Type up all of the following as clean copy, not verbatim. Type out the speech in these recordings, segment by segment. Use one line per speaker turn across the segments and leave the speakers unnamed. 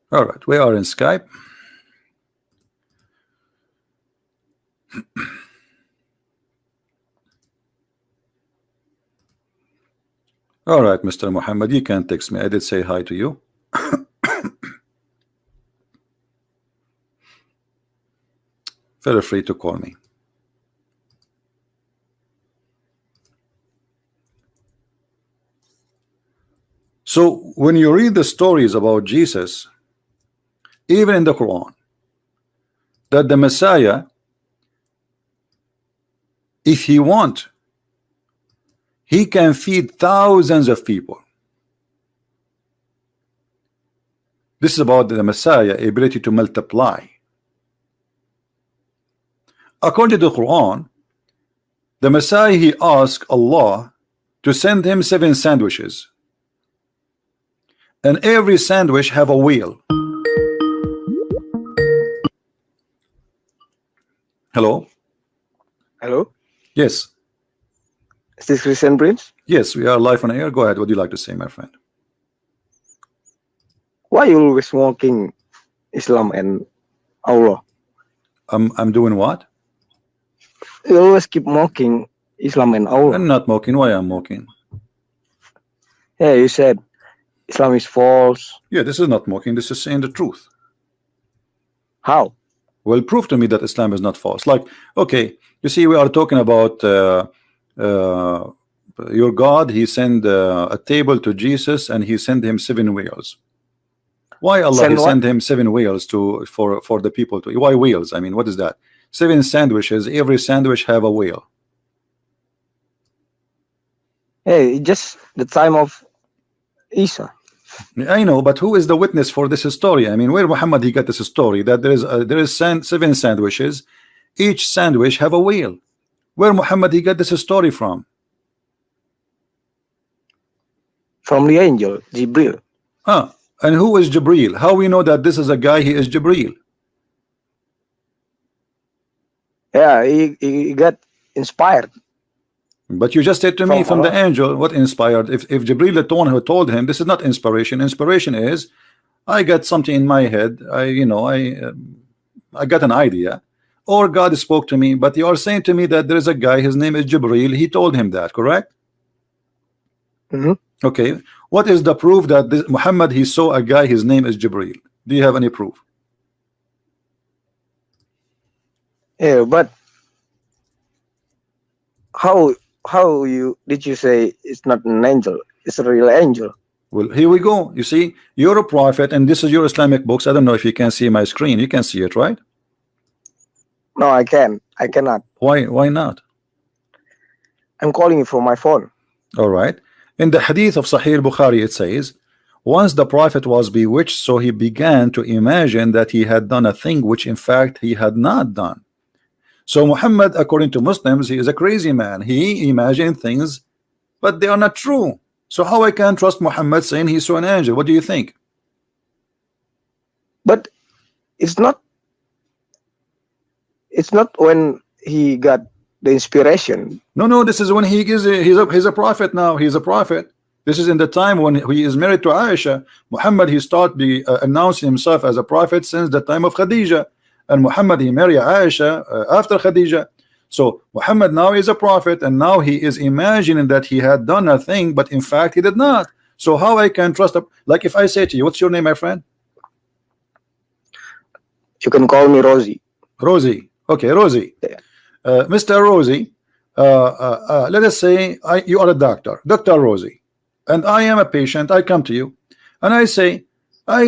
All right, we are in Skype. All right, Mr. Muhammad, you can text me. I did say hi to you. Feel free to call me. So when you read the stories about Jesus, even in the Quran, that the Messiah, if he wants, he can feed thousands of people. This is about the Messiah ability to multiply. According to the Quran, the Messiah, he asked Allah to send him 7 sandwiches, and every sandwich have a wheel. Hello?
Hello?
Yes.
Is this Christian Prince?
Yes, we are live on air. Go ahead. What do you like to say, my friend?
Why you always mocking Islam and Allah?
I'm doing what?
You always keep mocking Islam and Allah.
I'm not mocking. Why I'm mocking?
Yeah, you said Islam is false.
Yeah, this is not mocking. This is saying the truth.
How?
Well, prove to me that Islam is not false. Like, okay, you see, we are talking about your God. He sent a table to Jesus, and he sent him 7 wheels. Why Allah he sent him 7 wheels for the people to? Why wheels? I mean, what is that? 7 sandwiches. Every sandwich have a wheel.
Hey, just the time of Isa.
I know, but who is the witness for this story? I mean, where Muhammad he got this story that there is 7 sandwiches, each sandwich have a wheel? Where Muhammad he got this story from?
From the angel Jibril.
And who is Jibril? How we know that this is a guy? He is Jibril.
Yeah, he got inspired.
But you just said to me from the angel, what inspired? If Jibril the one who told him, this is not inspiration. Inspiration is, I got something in my head. I got an idea, or God spoke to me. But you are saying to me that there is a guy, his name is Jibril. He told him that, correct? Okay. What is the proof that this Muhammad he saw a guy, his name is Jibril? Do you have any proof?
Yeah, but how did you say it's not an angel? It's a real angel.
Well, here we go. You see, you're a prophet, and this is your Islamic books. I don't know if you can see my screen. You can see it, right?
No, I cannot.
Why not?
I'm calling you from my phone.
All right. In the hadith of Sahih Bukhari, it says, once the prophet was bewitched, so he began to imagine that he had done a thing which in fact he had not done. So Muhammad, according to Muslims, he is a crazy man. He imagined things, but they are not true. So how I can trust Muhammad saying he saw an angel? What do you think?
But it's not when he got the inspiration.
No, this is when he's a prophet now. He's a prophet. This is in the time when he is married to Aisha. Muhammad he started announcing himself as a prophet since the time of Khadija, and Muhammad he married Aisha after Khadija. So Muhammad now is a prophet, and now he is imagining that he had done a thing, but in fact he did not. So how I can trust like if I say to you, what's your name, my friend?
You can call me Rosie.
Rosie. Okay, Rosie.
Yeah.
Mr. Rosie, let us say you are a doctor, Dr. Rosie, and I am a patient. I come to you and I say, I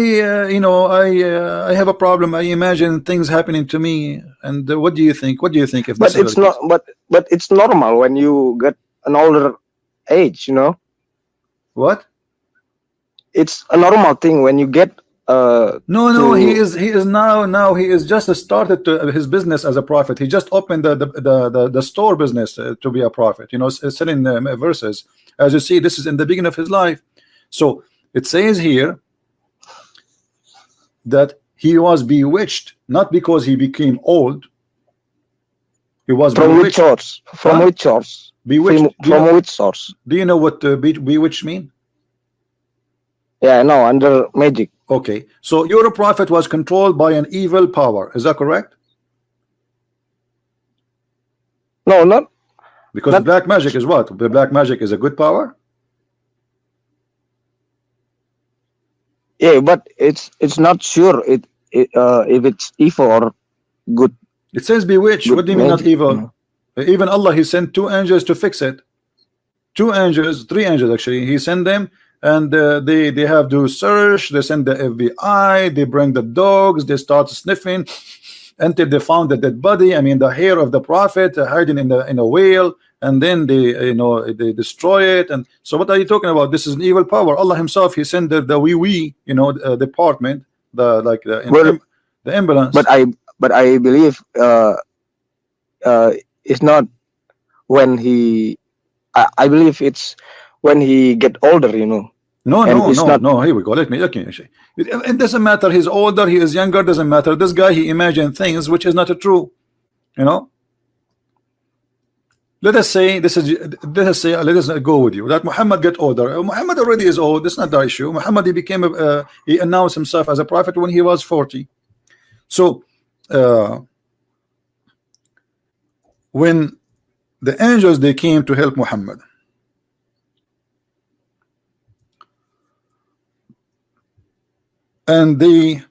have a problem. I imagine things happening to me. And what do you think? What do you think if
but it's not but it's normal when you get an older age, you know?
What?
It's a normal thing when you get
no, he is now he is just started his business as a prophet. He just opened the store business to be a prophet, selling verses. As you see, this is in the beginning of his life. So it says here that he was bewitched, not because he became old. He was
from
bewitched.
Which source? From which source?
Bewitched.
From which source?
Do you know what bewitched mean?
Yeah, no, under magic.
Okay, so your prophet was controlled by an evil power. Is that correct?
No, not
Because
not.
black magic is what? The black magic is a good power.
Yeah, but it's not sure if it's evil or good
It says bewitched. What do you mean not
magic.
evil? Even Allah, He sent 2 angels to fix it. 2 angels, 3 angels actually. He sent them, and they have to search. They send the FBI. They bring the dogs. They start sniffing until they found the dead body. I mean, the hair of the prophet hiding in a whale, and then they destroy it. And so, what are you talking about? This is an evil power. Allah Himself, He sent the department,
Well,
the ambulance.
but I believe it's not when he. I believe it's when he get older.
No,
And
no,
it's
no,
not-
no. Here we go. Let me. It doesn't matter. He's older. He is younger. Doesn't matter. This guy, he imagined things which is not true. Let us say let us go with you that Muhammad get older. Muhammad already is old. That's not the issue. Muhammad, he became he announced himself as a prophet when he was 40. So when the angels, they came to help Muhammad, and they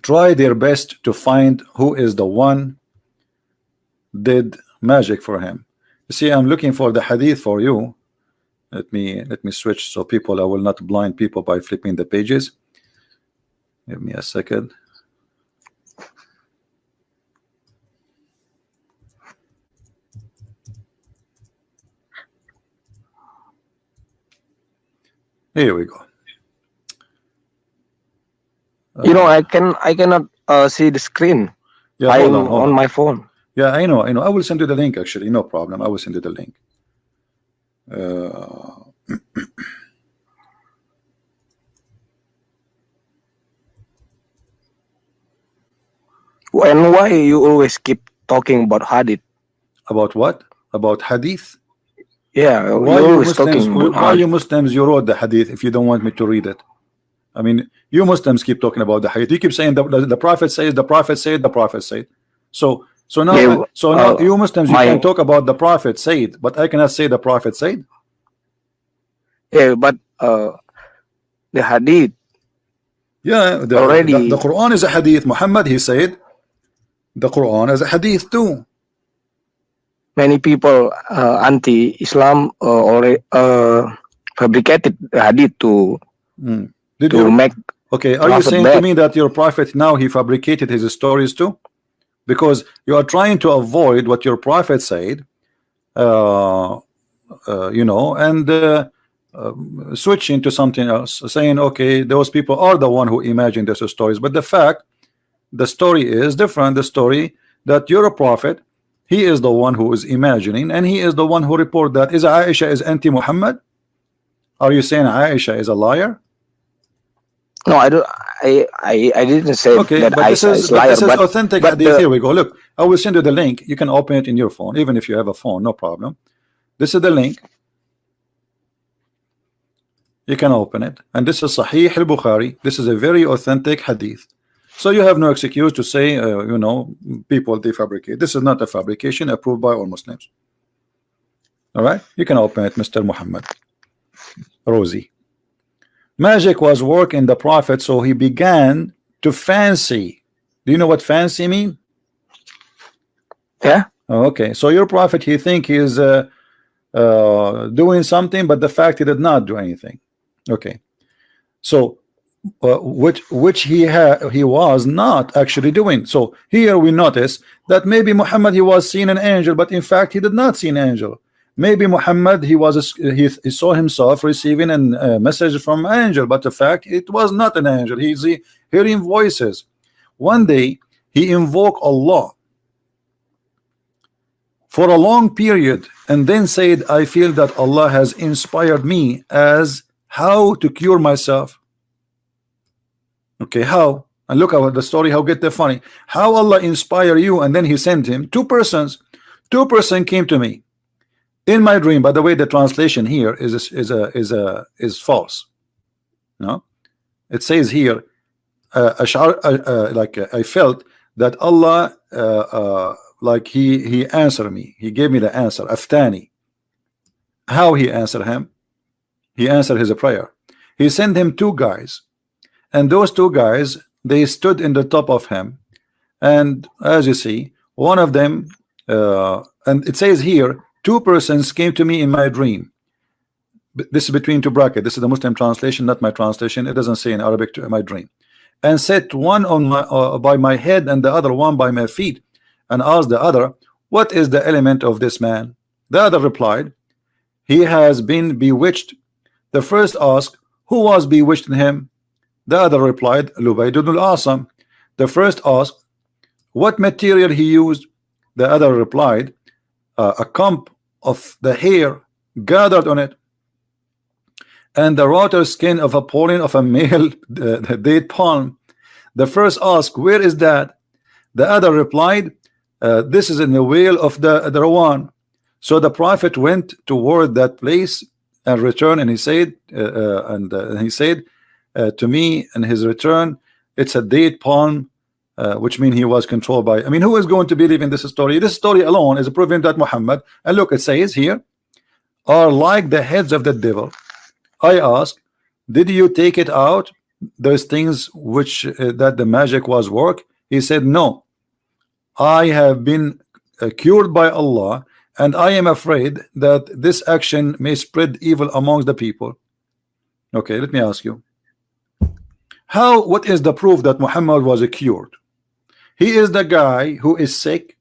try their best to find who is the one did magic for him. You see, I'm looking for the hadith for you. Let me switch so I will not blind people by flipping the pages. Give me a second. Here we go.
I cannot see the screen.
Yeah,
I'm
hold
on
on.
my phone.
Yeah, I know. I will send you the link actually. No problem. I will send you the link.
And why you always keep talking about hadith?
About what? About hadith?
Yeah,
Why
you
you
always
Muslims?
talking about
Why you
hadith.
Muslims? You wrote the hadith if you don't want me to read it. I mean, you Muslims keep talking about the hadith. You keep saying the prophet says, the prophet said, the prophet said. So now,
Yeah,
now you Muslims, you
my-
can talk about the prophet said, but I cannot say the prophet said.
Yeah, but the hadith.
Yeah,
Already-
the Quran is a hadith. Muhammad, he said the Quran is a hadith too.
Many people anti-Islam already fabricated the hadith to
Did you
make.
Okay, are you
Prophet
saying to
bad.
me that your prophet now he fabricated his stories too? Because you are trying to avoid what your prophet said, and switching to something else, saying, okay, those people are the one who imagined those stories. But the story is different. The story that you're a prophet, he is the one who is imagining, and he is the one who report that. Is Aisha is anti-Muhammad? Are you saying Aisha is a liar?
No, I don't. I didn't say
Okay,
that
but
Aisha is liar.
this is
But
authentic
but
hadith. Here we go. Look, I will send you the link. You can open it in your phone, even if you have a phone, no problem. This is the link. You can open it, and this is Sahih al-Bukhari. This is a very authentic hadith. So you have no excuse to say, people they fabricate. This is not a fabrication approved by all Muslims. All right, you can open it, Mr. Muhammad. Rosie. Magic was work in the prophet, so he began to fancy. Do you know what fancy mean?
yeah,
Okay, so your prophet, he think he is doing something, but the fact he did not do anything. Okay, so which he was not actually doing. So here we notice that maybe Muhammad, he was seeing an angel, but in fact he did not see an angel. Maybe Muhammad, he saw himself receiving a message from an angel, but the fact it was not an angel. He's hearing voices. One day he invoked Allah for a long period and then said, I feel that Allah has inspired me as how to cure myself. Okay, how? And look at the story, how get there funny. How Allah inspire you, and then he sent him two persons came to me in my dream. By the way, the translation here is false. No, it says here, I felt that Allah, like he answered me. He gave me the answer. Aftani. How he answered him? He answered his prayer. He sent him two guys, and those two guys, they stood in the top of him, and as you see, one of them, and it says here, two persons came to me in my dream. This is between two brackets. This is the Muslim translation, not my translation. It doesn't say in Arabic to my dream. And set one on my by my head and the other one by my feet, and asked the other, what is the element of this man? The other replied, he has been bewitched. The first asked, who was bewitched in him? The other replied, Lubayd ibn al-Asam. The first asked, what material he used? The other replied, a comb of the hair gathered on it, and the router skin of a pollen of a male date palm. The first asked, where is that? The other replied, this is in the whale of the Rawan. So the Prophet went toward that place and returned, and he said, to me in his return, it's a date palm, which means he was controlled by. I mean, who is going to believe in this story? This story alone is proving that Muhammad, and look, it says here, are like the heads of the devil. I ask, did you take it out, those things which that the magic was work? He said, no, I have been cured by Allah, and I am afraid that this action may spread evil amongst the people. Okay, let me ask you, what is the proof that Muhammad was cured? He is the guy who is sick,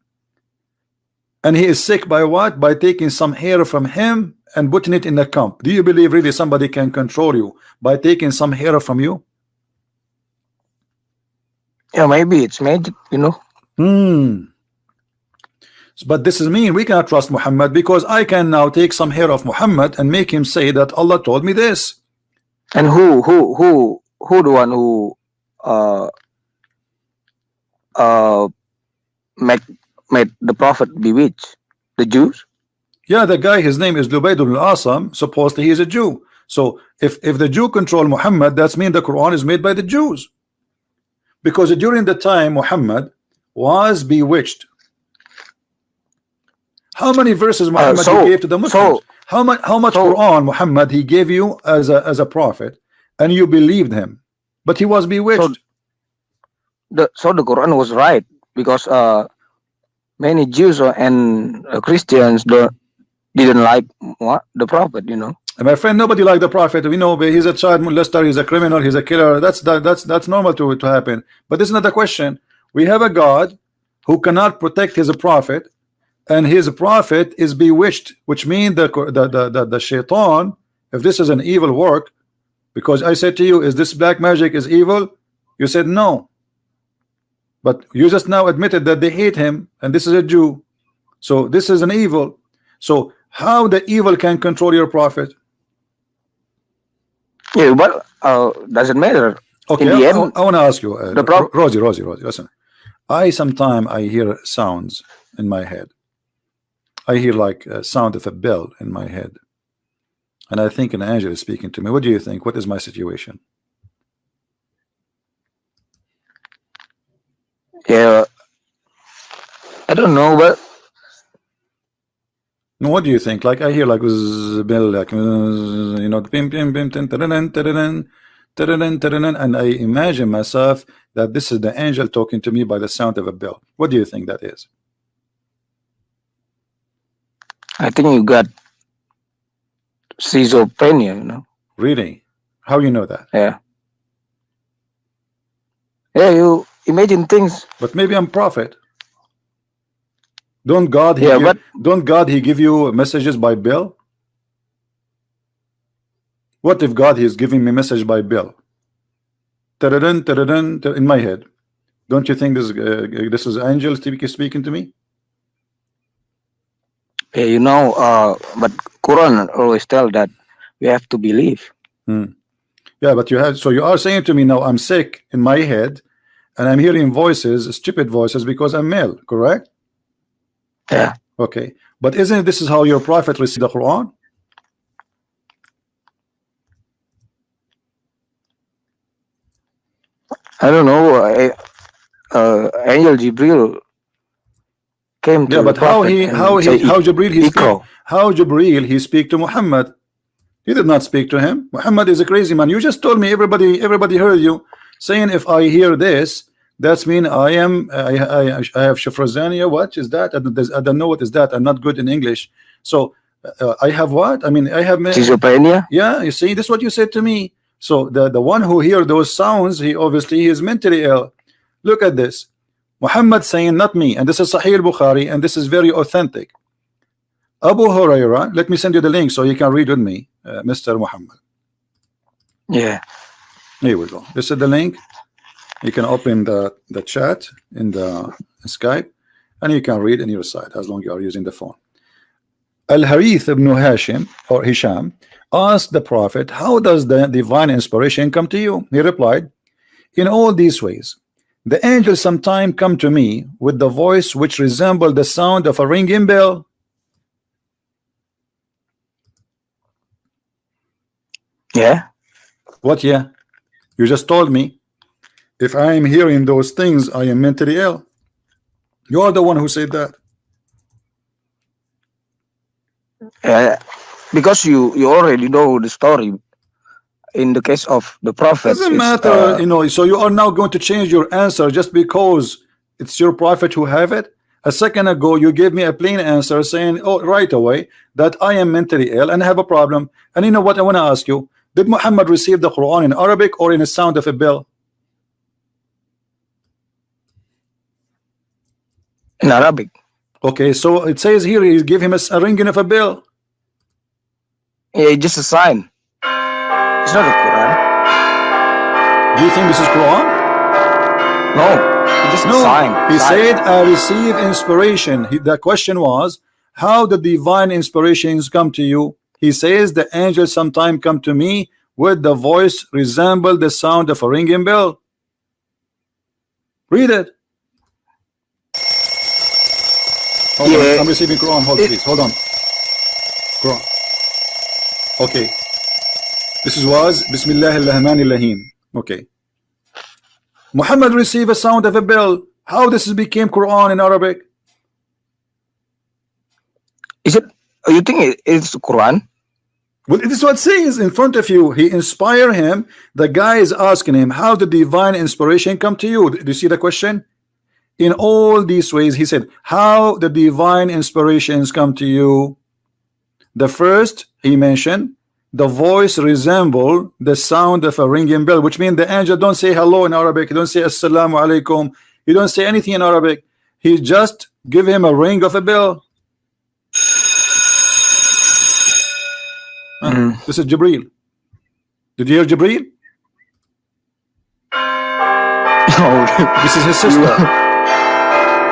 and he is sick by what? By taking some hair from him and putting it in the comb. Do you believe really somebody can control you by taking some hair from you?
Yeah, maybe it's magic, you know.
But this is mean we cannot trust Muhammad, because I can now take some hair of Muhammad and make him say that Allah told me this.
And who the one who made the Prophet bewitched? The Jews?
Yeah, the guy, his name is Lubayd ibn al-Asam. Supposedly he is a Jew. So if the Jew control Muhammad, that's mean the Quran is made by the Jews, because during the time Muhammad was bewitched. How many verses Muhammad he gave to the Muslims? How much Quran Muhammad he gave you as a prophet, and you believed him, but he was bewitched.
So the Quran was right, because many Jews and Christians didn't like the Prophet, you know.
And my friend, nobody liked the Prophet. We know he's a child molester, he's a criminal, he's a killer. That's normal to happen. But this is not the question. We have a God who cannot protect his prophet, and his prophet is bewitched, which means the shaitan, if this is an evil work, because I said to you, is this black magic is evil? You said no, but you just now admitted that they hate him, and this is a Jew, so this is an evil. So how the evil can control your prophet?
Yeah, but doesn't matter.
Okay,
in the end,
I want to ask you, Rosie, listen. Sometimes I hear sounds in my head. I hear like a sound of a bell in my head, and I think an angel is speaking to me. What do you think? What is my situation?
Yeah, I don't know, but
what do you think? Like I hear like bell, like you know, bim bim bim, and I imagine myself that this is the angel talking to me by the sound of a bell. What do you think that is?
I think you got schizophrenia, you know.
Really? How you know that?
Yeah, you imagine things.
But maybe I'm prophet. Don't God he give you messages by bill? What if God is giving me message by bill? In my head. Don't you think this is angels speaking to me?
Yeah, you know, but Quran always tell that we have to believe.
Yeah, but you are saying to me now I'm sick in my head, and I'm hearing voices, stupid voices, because I'm male, correct?
Yeah.
Okay, but isn't this is how your prophet received the Quran?
I don't know. Angel Jibril came to
Yeah,
the
but
prophet and say,
how Jibril he speak,
Ikro.
how Jibril he speak to Muhammad? He did not speak to him. Muhammad is a crazy man. You just told me everybody heard you saying if I hear this, that's mean I am I have shifrazania. What is that? I don't know what is that. I'm not good in English. So I have what? I mean I have
Schizophrenia.
yeah. You see, this is what you said to me. So the one who hear those sounds, he obviously is mentally ill. Look at this. Muhammad saying not me, and this is Sahih al-Bukhari, and this is very authentic. Abu Huraira, let me send you the link so you can read with me, Mr. Muhammad.
Yeah.
Here we go. This is the link. You can open the chat in the Skype, and you can read on your side as long as you are using the phone. Al-Harith ibn Hashim or Hisham asked the Prophet, how does the divine inspiration come to you? He replied, in all these ways. The angels sometimes come to me with the voice which resemble the sound of a ringing bell.
Yeah.
What? Yeah, you just told me if I am hearing those things I am mentally ill. You are the one who said that.
Because you already know the story. In the case of the prophet,
Doesn't matter, you know. So you are now going to change your answer just because it's your prophet who have it. A second ago you gave me a plain answer saying, oh, right away that I am mentally ill and have a problem. And you know what I want to ask you, did Muhammad receive the Quran in Arabic or in a sound of a bell?
In Arabic.
Okay, so it says here he gave him a ringing of a bell.
Yeah, just a sign. It's not a Quran.
Do you think this is Quran?
No, it's just a sign.
He said I receive inspiration. The question was, how the divine inspirations come to you? He says the angels sometimes come to me with the voice resemble the sound of a ringing bell. Read it. Hold on, I'm receiving Quran. Hold please, hold on. Quran. Okay. This was Bismillahirrahmanirrahim. Okay. Muhammad received a sound of a bell. How this became Quran in Arabic?
Is it? You think it's Quran?
Well, this is what it says in front of you. He inspired him. The guy is asking him, how did divine inspiration come to you? Do you see the question? In all these ways, he said, how the divine inspirations come to you? The first he mentioned, the voice resemble the sound of a ringing bell, which means the angel don't say hello in Arabic, he don't say assalamu alaikum, he don't say anything in Arabic, he just give him a ring of a bell. This is Jibril. Did you hear Jibril?
No.
This is his sister.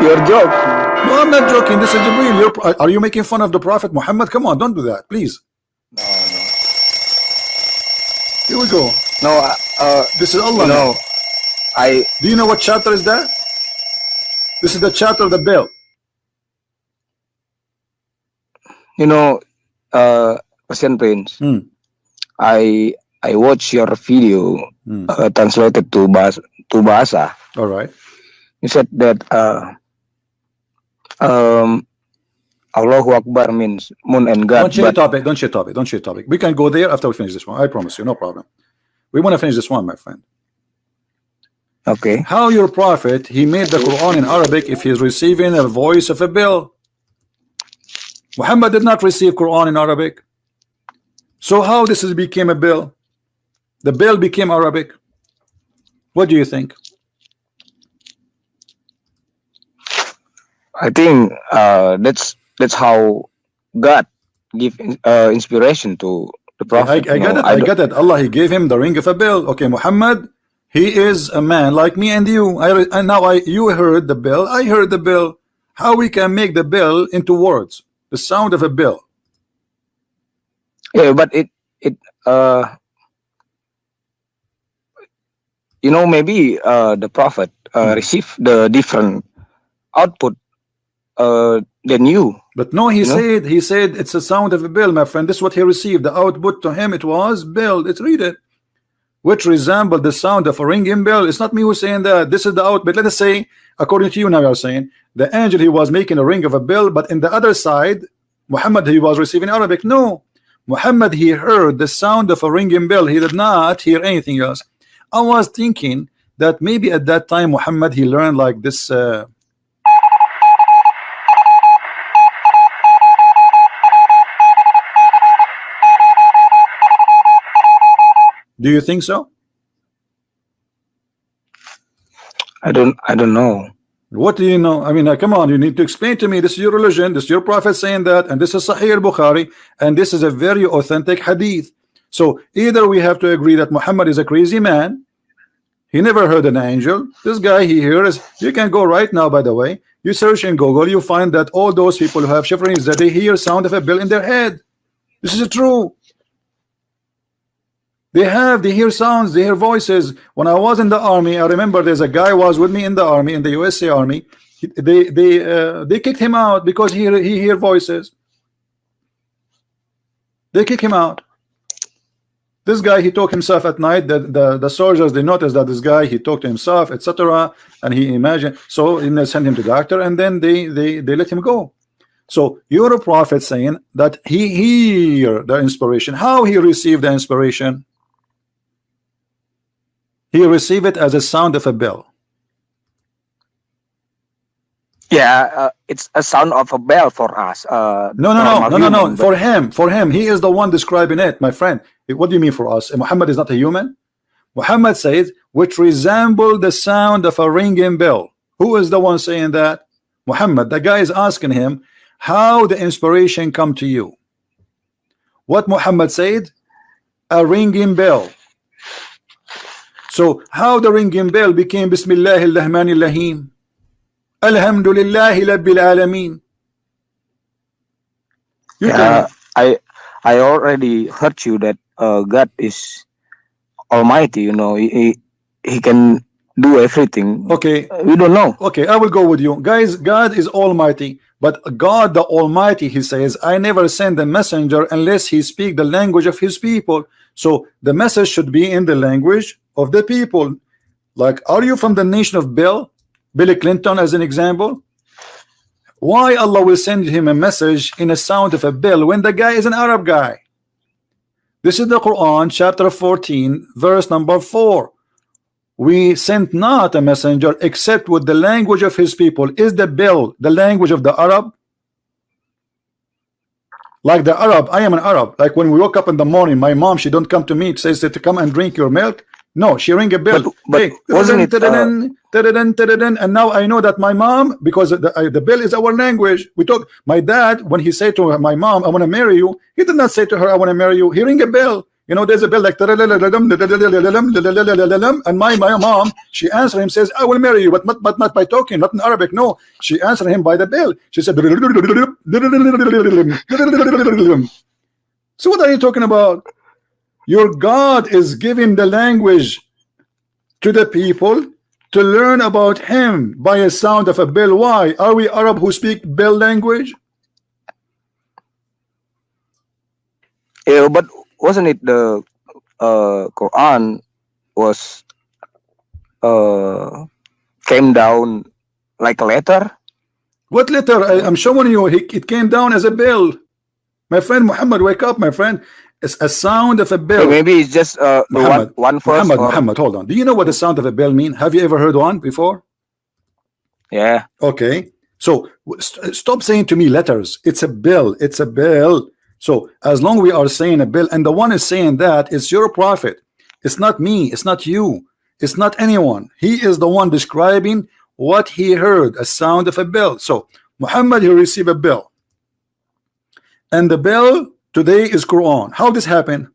You're joking.
No, I'm not joking. This is Jibril. Are you making fun of the Prophet Muhammad? Come on, don't do that, please.
No.
Here we go.
No.
This is Allah.
No.
Do you know what chapter is that? This is the chapter of the bell.
You know, Persian Prince. I watched your video translated to Bahasa.
All right.
You said that Allahu Akbar means moon and God.
Don't change topic. Don't change topic. Don't change topic. We can go there after we finish this one. I promise you, no problem. We want to finish this one, my friend.
Okay.
How your prophet he made the Quran in Arabic if he's receiving a voice of a bell? Muhammad did not receive Quran in Arabic. So how this became a bell? The bell became Arabic. What do you think?
I think that's how God give inspiration to the prophet.
I got it. Allah he gave him the ring of a bell. Okay, Muhammad, he is a man like me and you. You heard the bell. I heard the bell. How we can make the bell into words? The sound of a bell.
Yeah, but it you know, maybe the prophet received the different output than you.
But no, he said it's a sound of a bell, my friend. This is what he received. The output to him it was bell. Let's read it. which resemble the sound of a ringing bell. It's not me who's saying that. This is the out. But let us say, according to you now, you are saying the angel, he was making a ring of a bell, but in the other side, Muhammad, he was receiving Arabic. No, Muhammad, he heard the sound of a ringing bell. He did not hear anything else. I was thinking that maybe at that time Muhammad, he learned like this. Do you think so?
I don't know.
What do you know? I mean, come on, you need to explain to me. This is your religion, this is your prophet saying that, and this is Sahih al-Bukhari, and this is a very authentic hadith. So either we have to agree that Muhammad is a crazy man, he never heard an angel. This guy he hears, you can go right now, by the way, you search in Google, you find that all those people who have shifrings, that they hear sound of a bell in their head. This is true. They hear sounds, they hear voices. When I was in the army, I remember there's a guy was with me in the army, in the USA Army. They kicked him out because he hear voices. They kick him out. This guy, he talked himself at night. The soldiers, they noticed that this guy, he talked to himself, etc. And he imagined, so they sent him to doctor, and then they let him go. So you're a prophet saying that he hear the inspiration. How he received the inspiration? He received it as a sound of a bell.
Yeah, it's a sound of a bell for us.
No. For him, he is the one describing it, my friend. What do you mean for us? Muhammad is not a human. Muhammad says, which resemble the sound of a ringing bell. Who is the one saying that? Muhammad. The guy is asking him how the inspiration come to you. What Muhammad said? A ringing bell. So how the ringing bell became Bismillahir Rahmanir Rahim, Alhamdulillahi Rabbil Alameen?
I already heard you that God is Almighty. You know, he can do everything.
Okay,
we don't know.
Okay, I will go with you, guys. God is Almighty, but God the Almighty, he says, I never send a messenger unless he speak the language of his people. So the message should be in the language of the people. Like, are you from the nation of Billy Clinton as an example? Why Allah will send him a message in a sound of a bell when the guy is an Arab guy? This is the Quran, chapter 14, verse number 4. We sent not a messenger except with the language of his people. Is the bell the language of the Arab? Like the Arab, I am an Arab. Like when we woke up in the morning, my mom, she don't come to me, it says to come and drink your milk. No, she ring a bell.
But
hey,
wasn't it,
and now I know that my mom, because the bell is our language. We talk. My dad, when he said to my mom, I want to marry you, he did not say to her, I want to marry you. He ring a bell. You know, there's a bell like, and my mom, she answered him, says, I will marry you, but not by talking, not in Arabic. No, she answered him by the bell. She said, so what are you talking about? Your God is giving the language to the people to learn about him by a sound of a bell. Why? Are we Arab who speak bell language?
Yeah, but wasn't it the Quran was came down like a letter?
What letter? I'm showing you. It came down as a bell. My friend Muhammad, wake up, my friend. It's a sound of a bell.
So maybe it's just
Muhammad,
one verse.
Muhammad, hold on. Do you know what the sound of a bell mean? Have you ever heard one before?
Yeah.
Okay. So stop saying to me letters. It's a bell. It's a bell. So as long we are saying a bell, and the one is saying that, it's your prophet. It's not me. It's not you. It's not anyone. He is the one describing what he heard, a sound of a bell. So Muhammad, he received a bell, and the bell today is Quran. How this happen?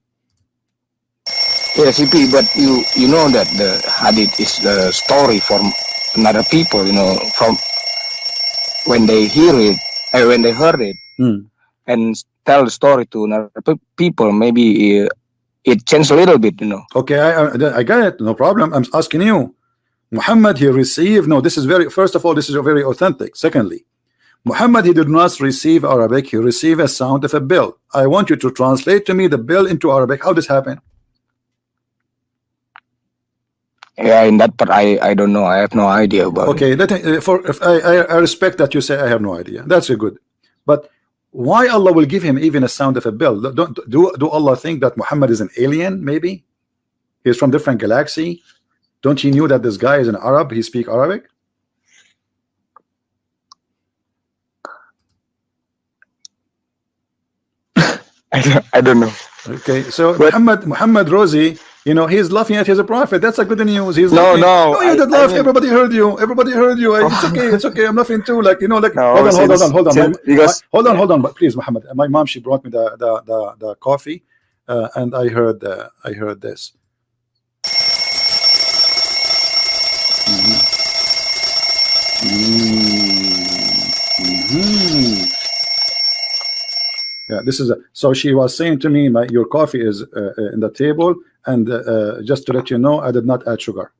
Yeah, CP, but you know that the hadith is the story from another people, you know, from when they hear it, when they heard it, and tell the story to another people, maybe it changed a little bit, you know.
Okay, I got it. No problem. I'm asking you. Muhammad, he received, no, this is very, first of all, this is very authentic. Secondly, Muhammad, he did not receive Arabic, he received a sound of a bell. I want you to translate to me the bell into Arabic. How this happened?
Yeah, in that part, I don't know. I have no idea about it.
Okay, I respect that you say I have no idea. That's a good. But why Allah will give him even a sound of a bell? Do Allah think that Muhammad is an alien? Maybe he's from different galaxy. Don't you knew that this guy is an Arab? He speak Arabic.
I don't know.
Okay, so
But
Muhammad Rosie, you know, he's laughing at his prophet. That's a good news. He's
no,
laughing.
no.
No, you did laugh. Everybody heard you. Everybody heard you. It's okay. It's okay. I'm laughing too. Like, you know, like
No,
hold on.
because
Hold on. But please, Muhammad, my mom, she brought me the coffee, and I heard this. Yeah, this is so she was saying to me, your coffee is in the table, and just to let you know, I did not add sugar.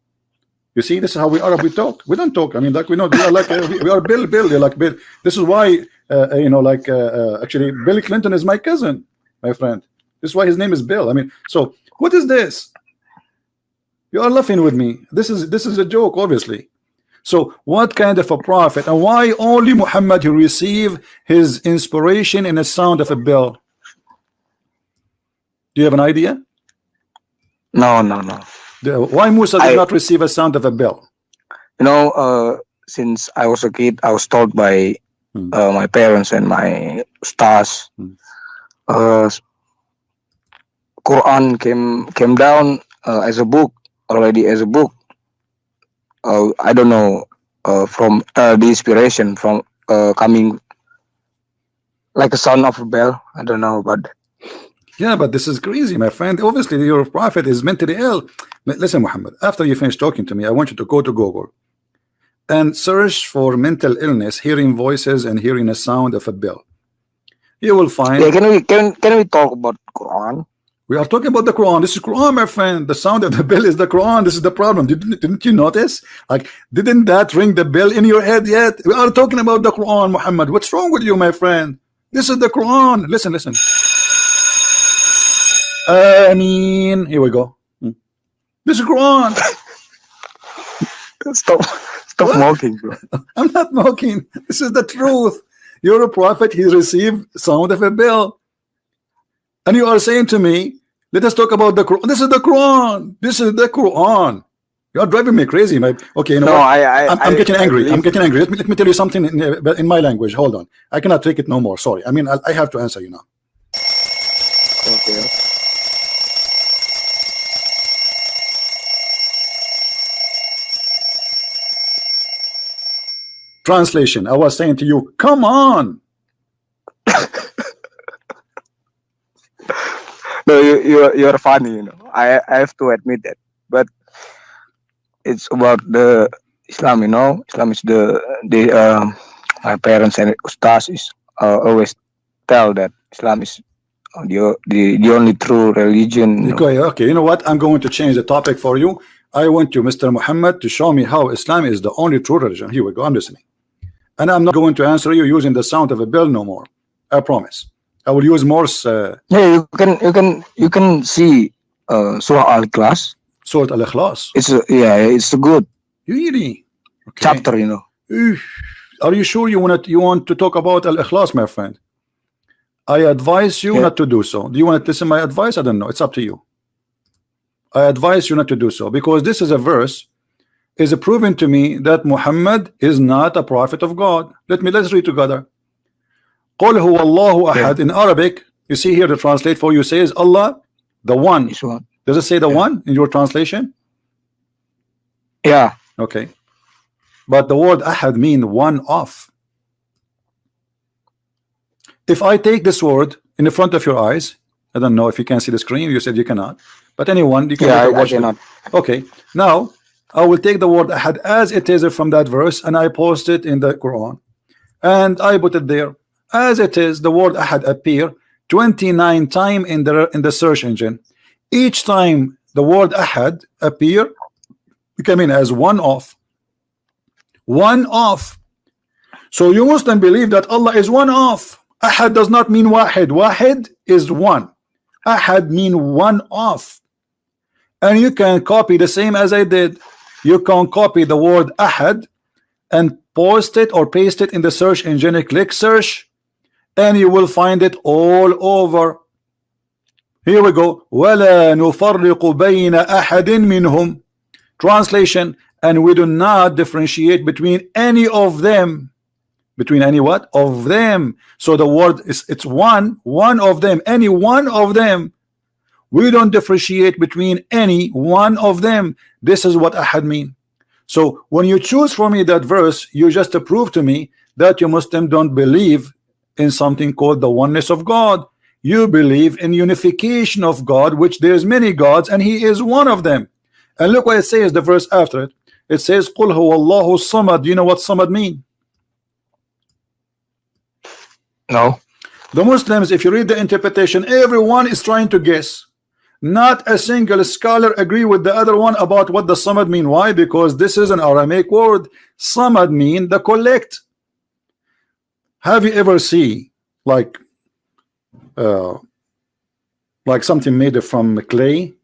You see, this is how we are. We talk. We don't talk. I mean, like we know we are like we are Bill. You're like Bill. This is why you know, like actually, Bill Clinton is my cousin, my friend. This is why his name is Bill. I mean, so what is this? You are laughing with me. This is a joke, obviously. So what kind of a prophet, and why only Muhammad who received his inspiration in the sound of a bell? Do you have an idea?
no.
Why Musa did not receive a sound of a bell?
You know, since I was a kid, I was told by my parents and my stars. Quran came down as a book, already as a book. I don't know, from the inspiration from coming like a sound of a bell. I don't know about that.
Yeah, but this is crazy, my friend. Obviously, your prophet is mentally ill. Listen, Muhammad, after you finish talking to me, I want you to go to Google and search for mental illness, hearing voices and hearing a sound of a bell. You will find.
Yeah, can we talk about Quran?
We are talking about the Quran. This is Quran, my friend. The sound of the bell is the Quran. This is the problem. Didn't you notice? Like, didn't that ring the bell in your head yet? We are talking about the Quran, Muhammad. What's wrong with you, my friend? This is the Quran. Listen. I mean, here we go. This is Quran.
Stop mocking, bro.
I'm not mocking. This is the truth. You're a prophet. He received sound of a bell. And you are saying to me, let us talk about the Quran. This is the Quran. This is the Quran. You are driving me crazy, my. Okay, you know
No,
what? I'm getting angry. I'm getting angry. Let me tell you something in my language. Hold on. I cannot take it no more. Sorry. I mean, I have to answer you now.
Okay.
Translation. I was saying to you, come on.
No, you're funny, you know. I have to admit that. But it's about the Islam, you know. Islam is the my parents and ustaz is always tell that Islam is the only true religion.
Okay, you know what? I'm going to change the topic for you. I want you, Mr. Muhammad, to show me how Islam is the only true religion. Here we go. I'm listening. And I'm not going to answer you using the sound of a bell no more. I promise. I will use Morse.
Yeah, you can see Surah Al-Ikhlas.
Surah Al-Ikhlas.
It's good.
Really? Okay.
Chapter, you know.
Are you sure you want to talk about Al-Ikhlas, my friend? I advise you not to do so. Do you want to listen to my advice? I don't know. It's up to you. I advise you not to do so, because this is a verse is proven to me that Muhammad is not a prophet of God. Let's read together. قُلْ هُوَ اللَّهُ أَحَدٌ. In Arabic, you see here the translate for you says Allah, the one. Does it say the one in your translation?
Yeah.
Okay. But the word ahad mean one of. If I take this word in the front of your eyes, I don't know if you can see the screen. You said you cannot, but anyone you can
watch it.
Okay, now I will take the word ahad as it is from that verse and I post it in the Quran and I put it there as it is. The word ahad appear 29 times in the search engine. Each time the word ahad appear becoming as one of. So you Muslim believe that Allah is one of. Ahad does not mean wahid. Wahid is one. Ahad mean one of. And you can copy the same as I did. You can copy the word ahad and post it or paste it in the search engine, click search, and you will find it all over. Here we go. وَلَا نُفَرِّقُ بَيْنَ أَحَدٍ مِّنْهُمْ. Translation, and we do not differentiate between any of them. Between any what? Of them. So the word is, it's one of them, any one of them. We don't differentiate between any one of them. This is what ahad mean. So when you choose for me that verse, you just prove to me that you Muslim don't believe in something called the oneness of God. You believe in unification of God, which there's many gods and he is one of them. And look what it says, the verse after it. It says قُلْ هُوَ اللَّهُ الصَّمَدُ. Do you know what samad mean?
No.
The Muslims, if you read the interpretation, everyone is trying to guess. Not a single scholar agree with the other one about what the samad mean. Why? Because this is an Aramaic word. Samad mean the collect. Have you ever seen like something made from clay,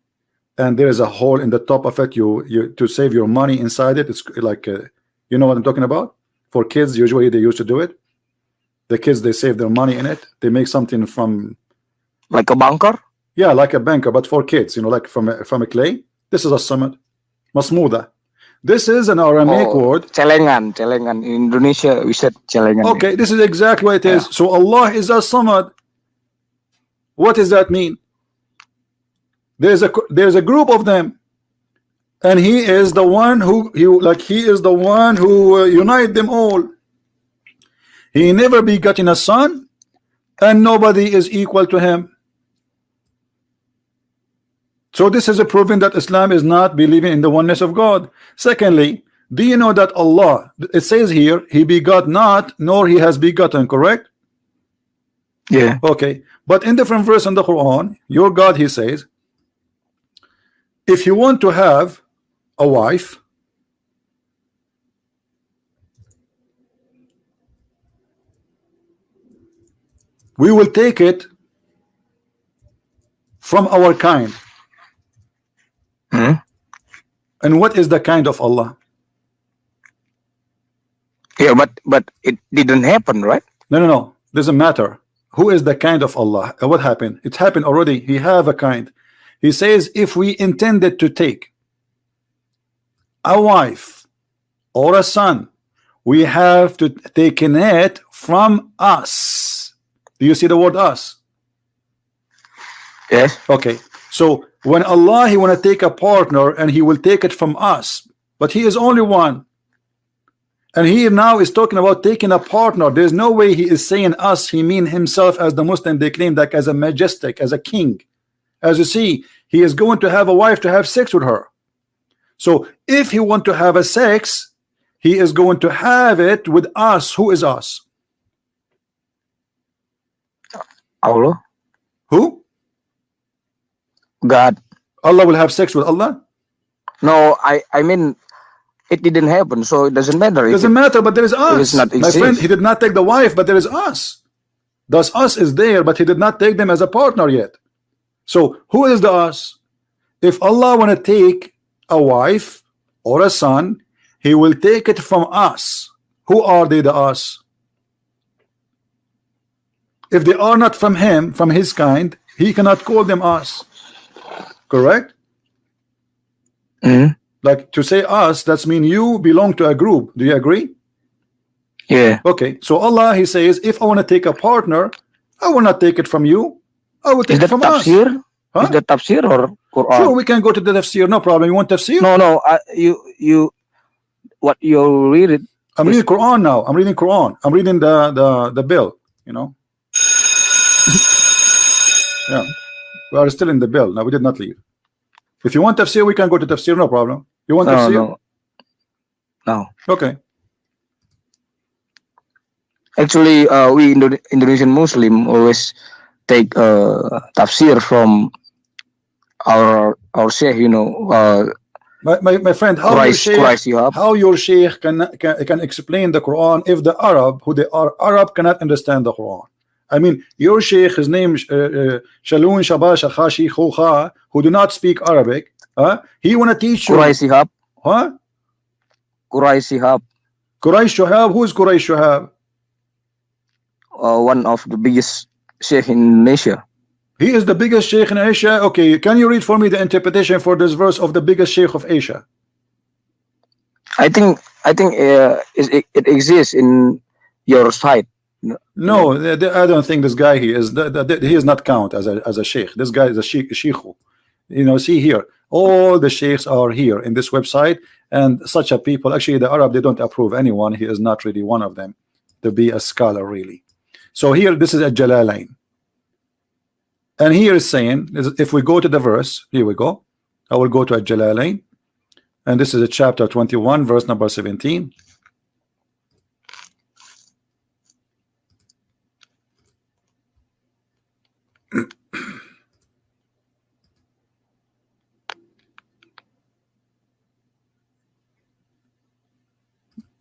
and there is a hole in the top of it? You to save your money inside it. It's like you know what I'm talking about. For kids, usually they used to do it. The kids, they save their money in it. They make something from
Like a bunker?
Yeah, like a banker, but for kids, you know, like from a clay. This is a samad, masmuda. This is an Aramaic word.
Celengan. In Indonesia, we said celengan.
Okay, this is exactly what it is.
Yeah.
So Allah is a samad. What does that mean? There's a group of them, and He is the one who unite them all. He never begotten a son, and nobody is equal to Him. So this is a proving that Islam is not believing in the oneness of God. Secondly, do you know that Allah, it says here, He begot not, nor He has begotten, correct?
Yeah.
Okay, but in different verse in the Quran, your God, He says, if you want to have a wife, we will take it from our kind. And what is the kind of Allah?
Yeah, but it didn't happen, right?
No. Doesn't matter. Who is the kind of Allah? What happened? It happened already. He have a kind. He says if we intended to take a wife or a son, we have to take it from us. Do you see the word us?
Yes.
Okay. So when Allah, He want to take a partner, and He will take it from us, but He is only one. And He now is talking about taking a partner. There's no way He is saying us. He mean Himself as the Muslim. They claim that as a majestic, as a king. As you see, He is going to have a wife to have sex with her. So if He want to have a sex, He is going to have it with us. Who is us?
Allah.
Who?
God.
Allah will have sex with Allah?
No, I mean, it didn't happen, so it doesn't matter.
It doesn't matter, but there is us.
It's not
My friend, He did not take the wife, but there is us. Thus us is there, but He did not take them as a partner yet. So who is the us? If Allah want to take a wife or a son, He will take it from us. Who are they, the us? If they are not from Him, from His kind, He cannot call them us. Correct? Like to say us, that's mean you belong to a group. Do you agree?
Yeah.
Okay, so Allah, He says, if I want to take a partner, I will not take it from you. I will take it from us.
Tafsir?
Huh?
Is that tafsir or Quran?
Sure, we can go to the tafsir, no problem. You want tafsir?
No. You what you read it?
I'm reading Quran now. I'm reading Quran. I'm reading the bill. You know. Yeah, we are still in the bill. Now we did not leave. If you want tafsir, we can go to tafsir, no problem. You want tafsir?
No.
Okay.
Actually, we Indonesian Muslim always take tafsir from our sheikh, you know.
My friend, how your sheikh can explain the Quran if the Arab, who they are Arab, cannot understand the Quran? I mean, your sheikh, his name Shalun Shabash Khashi Khokha, who do not speak Arabic, He want to teach you.
Quraish Shihab.
Huh?
Quraish Shihab.
Quraish Shihab. Who is Quraish Shihab?
One of the biggest sheikh in Indonesia.
He is the biggest sheikh in Asia. Okay, can you read for me the interpretation for this verse of the biggest sheikh of Asia?
I think it exists in your site.
No, I don't think this guy he is not count as a sheikh. This guy is a sheikh. You know, see here, all the sheikhs are here in this website, and such a people. Actually, the Arab, they don't approve anyone. He is not really one of them to be a scholar, really. So here, this is a Jalalain, and here is saying, if we go to the verse, here we go. I will go to a Jalalain, and this is a chapter 21, verse number 17.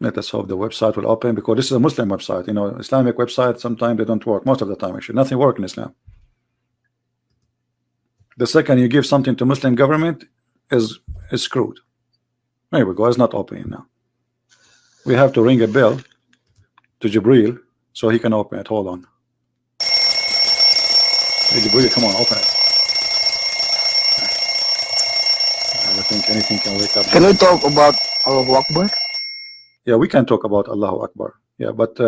Let us hope the website will open, because this is a Muslim website. You know, Islamic websites sometimes they don't work. Most of the time, actually, nothing works in Islam. The second you give something to Muslim government is screwed. There we go. It's not opening now. We have to ring a bell to Jibril so he can open it. Hold on. Hey Jibril, come on, open it. I don't think anything can wake up.
Can we talk about Allahu Akbar?
Yeah, we can talk about Allahu Akbar. Yeah, but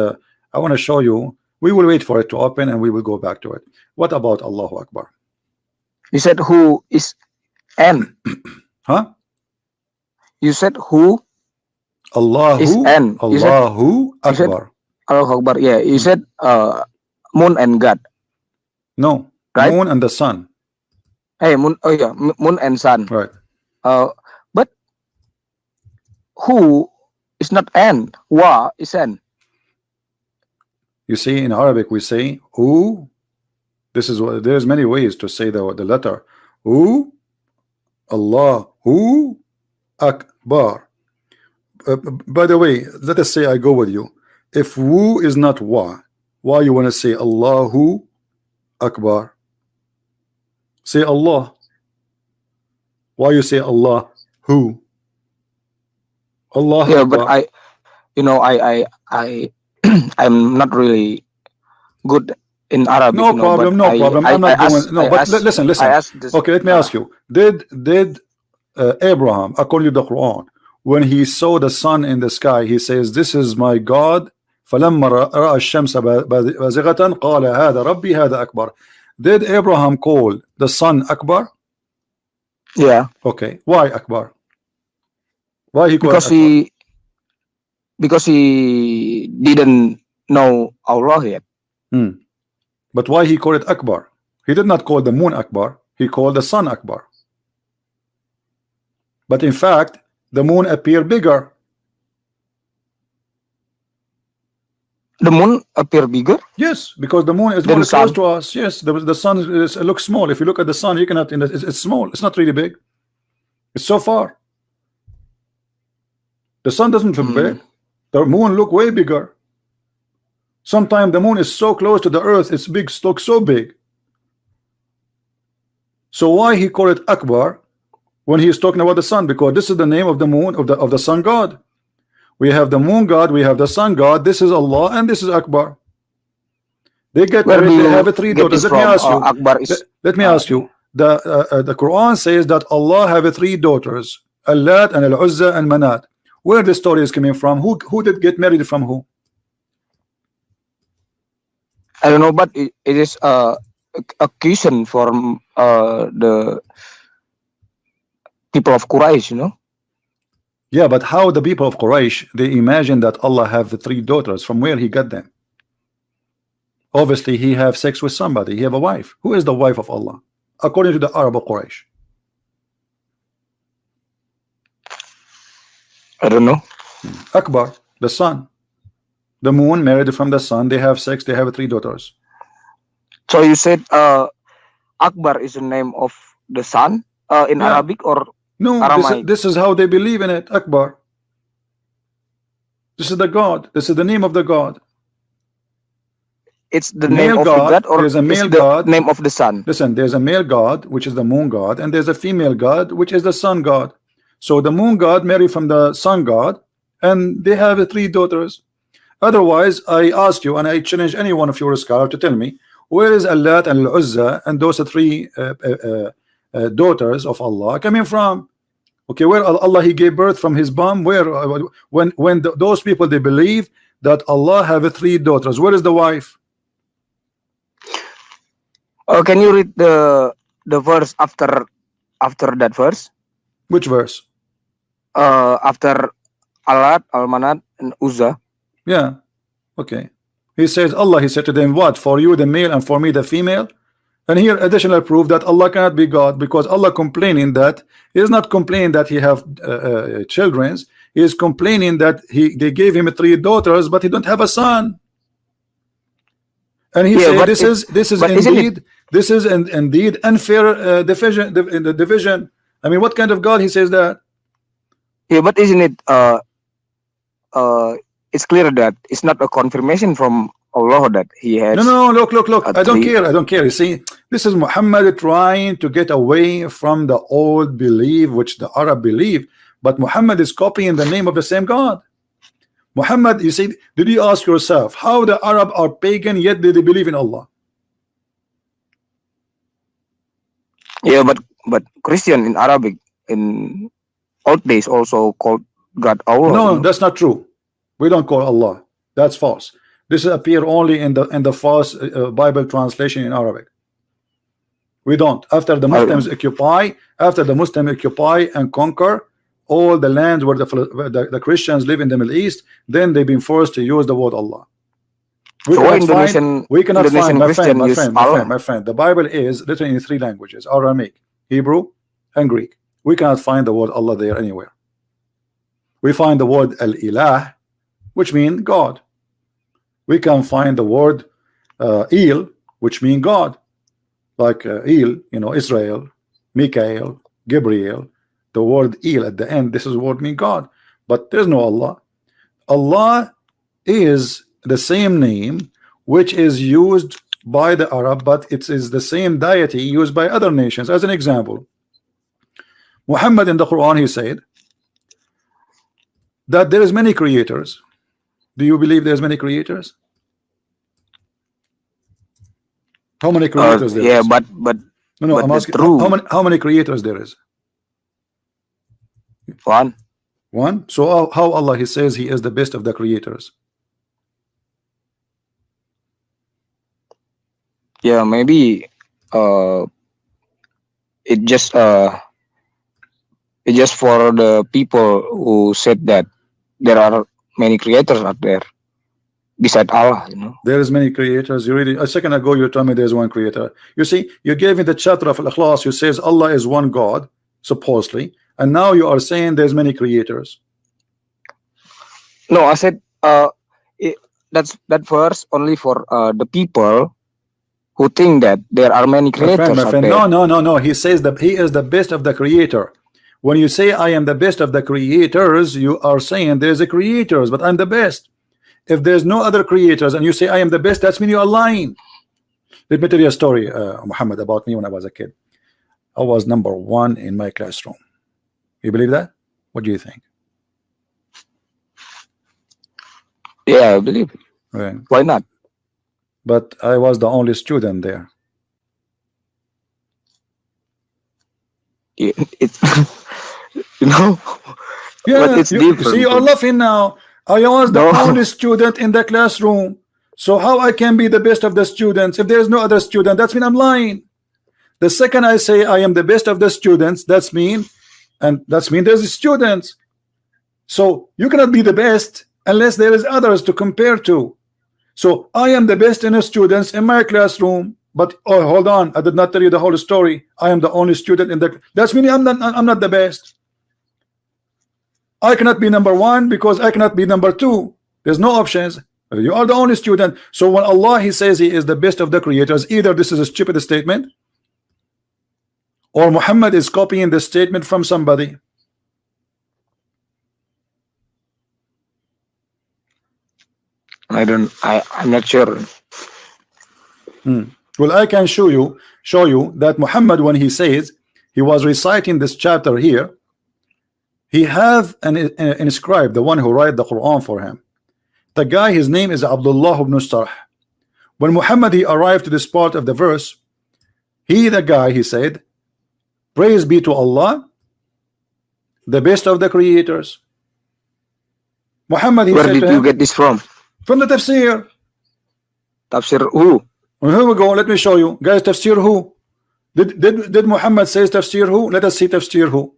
I want to show you. We will wait for it to open and we will go back to it. What about Allahu Akbar?
You said who is N?
Huh?
You said who
Allahu
is N?
Allahu Akbar.
Allahu Akbar. Yeah, you said moon and God.
No,
right?
Moon and the sun.
Hey, moon. Oh yeah, moon and sun.
Right.
But who is not N? Wa is N.
You see, in Arabic we say U. This is what there's many ways to say the letter U. Allahu Akbar. By the way, let us say I go with you. If Wu is not Wa, why you want to say Allahu Akbar? Say Allah. Why you say Allah? Who? Allah.
Yeah,
Akbar.
but I'm not really good in Arabic.
No problem, no problem. I'm not going. No, but listen. Okay, let me ask you. Did Abraham, according to the Quran, when he saw the sun in the sky, he says, "This is my God." فلما رأى الشمس بازغة قال هذا ربي هذا أكبر. Did Abraham call the sun Akbar?
Yeah.
Okay. Why Akbar? Why he called
because he didn't know Allah yet.
But why he called it Akbar? He did not call the moon Akbar. He called the sun Akbar. But in fact, the moon appeared bigger.
The moon appear bigger?
Yes, because the moon is more close to us. Yes, the sun looks small. If you look at the sun, you cannot. It's small. It's not really big. It's so far. The sun doesn't look big. The moon look way bigger. Sometimes the moon is so close to the earth, it's big, looks so big. So why he called it Akbar when he is talking about the sun? Because this is the name of the moon, of the sun god. We have the moon god, we have the sun god. This is Allah and this is Akbar. They get married, they have three daughters. Let me ask you. Let me ask you. The Quran says that Allah have three daughters, Allat and Al-Uzza and Manat. Where the story is coming from? Who did get married from who?
I don't know, but it is a question from the people of Quraysh, you know.
Yeah, but how the people of Quraysh, they imagine that Allah have the three daughters? From where he got them? Obviously, he have sex with somebody. He have a wife. Who is the wife of Allah? According to the Arab of Quraysh.
I don't know.
Akbar, the sun. The moon married from the sun. They have sex. They have three daughters.
So you said Akbar is the name of the sun in Arabic or
no? This is how they believe in it. Akbar. This is the God. This is the name of the God.
it's the name
Male
of the
God,
God, or
there's a
it's
male
the
God.
name of the sun?
Listen, there's a male God, which is the moon God, and there's a female God, which is the sun God. So the moon God married from the sun God, and they have three daughters. Otherwise, I ask you, and I challenge any one of your scholars to tell me, where is Allat and Al-Uzza and those three daughters of Allah coming from? Okay, where Allah he gave birth from his bum? Where when those people they believe that Allah have three daughters, where is the wife?
Oh, can you read the verse after that verse?
Which verse?
After Alat, Almanat, and Uzza.
Yeah, okay. He says Allah, he said to them, what, for you the male and for me the female? And here additional proof that Allah cannot be God, because Allah complaining that he is not complaining that he have children. He is complaining that they gave him three daughters but he don't have a son. And he
Yeah,
said
but
this is indeed unfair division. I mean, what kind of God he says that?
yeah, but isn't it it's clear that it's not a confirmation from Allah that he has
No, look. I don't
three.
care. I don't care. You see, this is Muhammad trying to get away from the old belief, which the Arab believe. But Muhammad is copying the name of the same God. Muhammad, you see, did you ask yourself how the Arab are pagan yet they believe in Allah?
Yeah, but Christian in Arabic in old days also called God Allah.
No, that's not true. We don't call Allah. That's false. This appear only in the false Bible translation in Arabic. We don't. After the Muslims occupy and conquer all the lands where the Christians live in the Middle East, then they've been forced to use the word Allah. We cannot find my friend. The Bible is written in three languages: Aramaic, Hebrew, and Greek. We cannot find the word Allah there anywhere. We find the word Al-Ilah, which means God. We can find the word El, which means God, like El, Israel, Mikael, Gabriel. The word El at the end, this is word mean God, but there's no Allah. Allah is the same name which is used by the Arab, but it is the same deity used by other nations. As an example, Muhammad in the Quran, he said that there is many creators. Do you believe there's many creators? How many creators there is?
but
no, I'm asking how many creators there is? One. So how Allah he says he is the best of the creators?
Yeah, maybe it just for the people who said that there are many creators out there beside Allah.
There is many creators. You really, a second ago you told me there's one creator. You see, you gave me the chapter of Al-Ikhlas. You says Allah is one God supposedly, and now you are saying there's many creators.
No, I said that's that verse only for the people who think that there are many creators.
My friend. No. He says that he is the best of the creator. When you say I am the best of the creators, you are saying there's a creators, but I'm the best. If there's no other creators and you say I am the best, that's mean you are lying. Let me tell you a story, Muhammad, about me when I was a kid. I was number one in my classroom. You believe that? What do you think?
Yeah, I believe it.
Right.
Why not?
But I was the only student there.
It's
Yeah,
but it's different.
See, you are laughing now. I was the only student in the classroom. So how I can be the best of the students if there's no other student? That's mean I'm lying. The second I say I am the best of the students, that's mean there's students. So you cannot be the best unless there is others to compare to. So I am the best in the students in my classroom, but oh, hold on, I did not tell you the whole story. I am the only student in the. That's meaning I'm not the best. I cannot be number one because I cannot be number two. There's no options. You are the only student. So when Allah he says he is the best of the creators, either this is a stupid statement, or Muhammad is copying the statement from somebody.
I'm not sure.
Well, I can show you that Muhammad, when he says he was reciting this chapter here, he have an inscribed, the one who write the Quran for him. The guy, his name is Abdullah ibn Starh. When Muhammad he arrived to this part of the verse, the guy, he said, praise be to Allah, the best of the creators. Muhammad, he
Where
said
did
to
you
him,
get this from?
from the tafsir.
Tafsir who?
Well, here we go. Let me show you, guys. Tafsir who? Did Muhammad says tafsir who? Let us see tafsir who.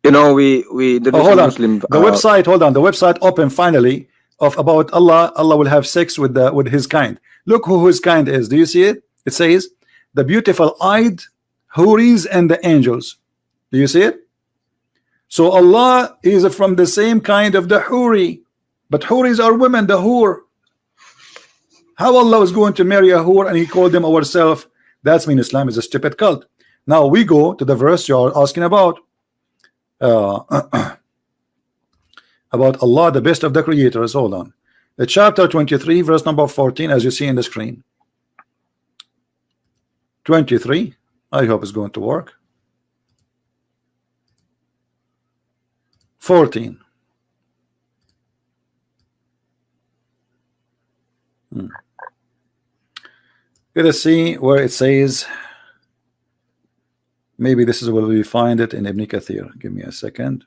You know, we
hold on.
Muslim.
The website. Hold on. The website open finally of about Allah. Allah will have sex with his kind. Look who his kind is. Do you see it? It says the beautiful eyed Huris and the angels. Do you see it? So Allah is from the same kind of the Huri, but Huris are women, the Hur. How Allah is going to marry a Hur and he called them ourselves? That's mean Islam is a stupid cult. Now we go to the verse you are asking about. About Allah, the best of the creators. Hold on. The chapter 23, verse number 14, as you see in the screen. 23. I hope it's going to work. 14. Let us see where it says. Maybe this is where we find it in Ibn Kathir. Give me a second.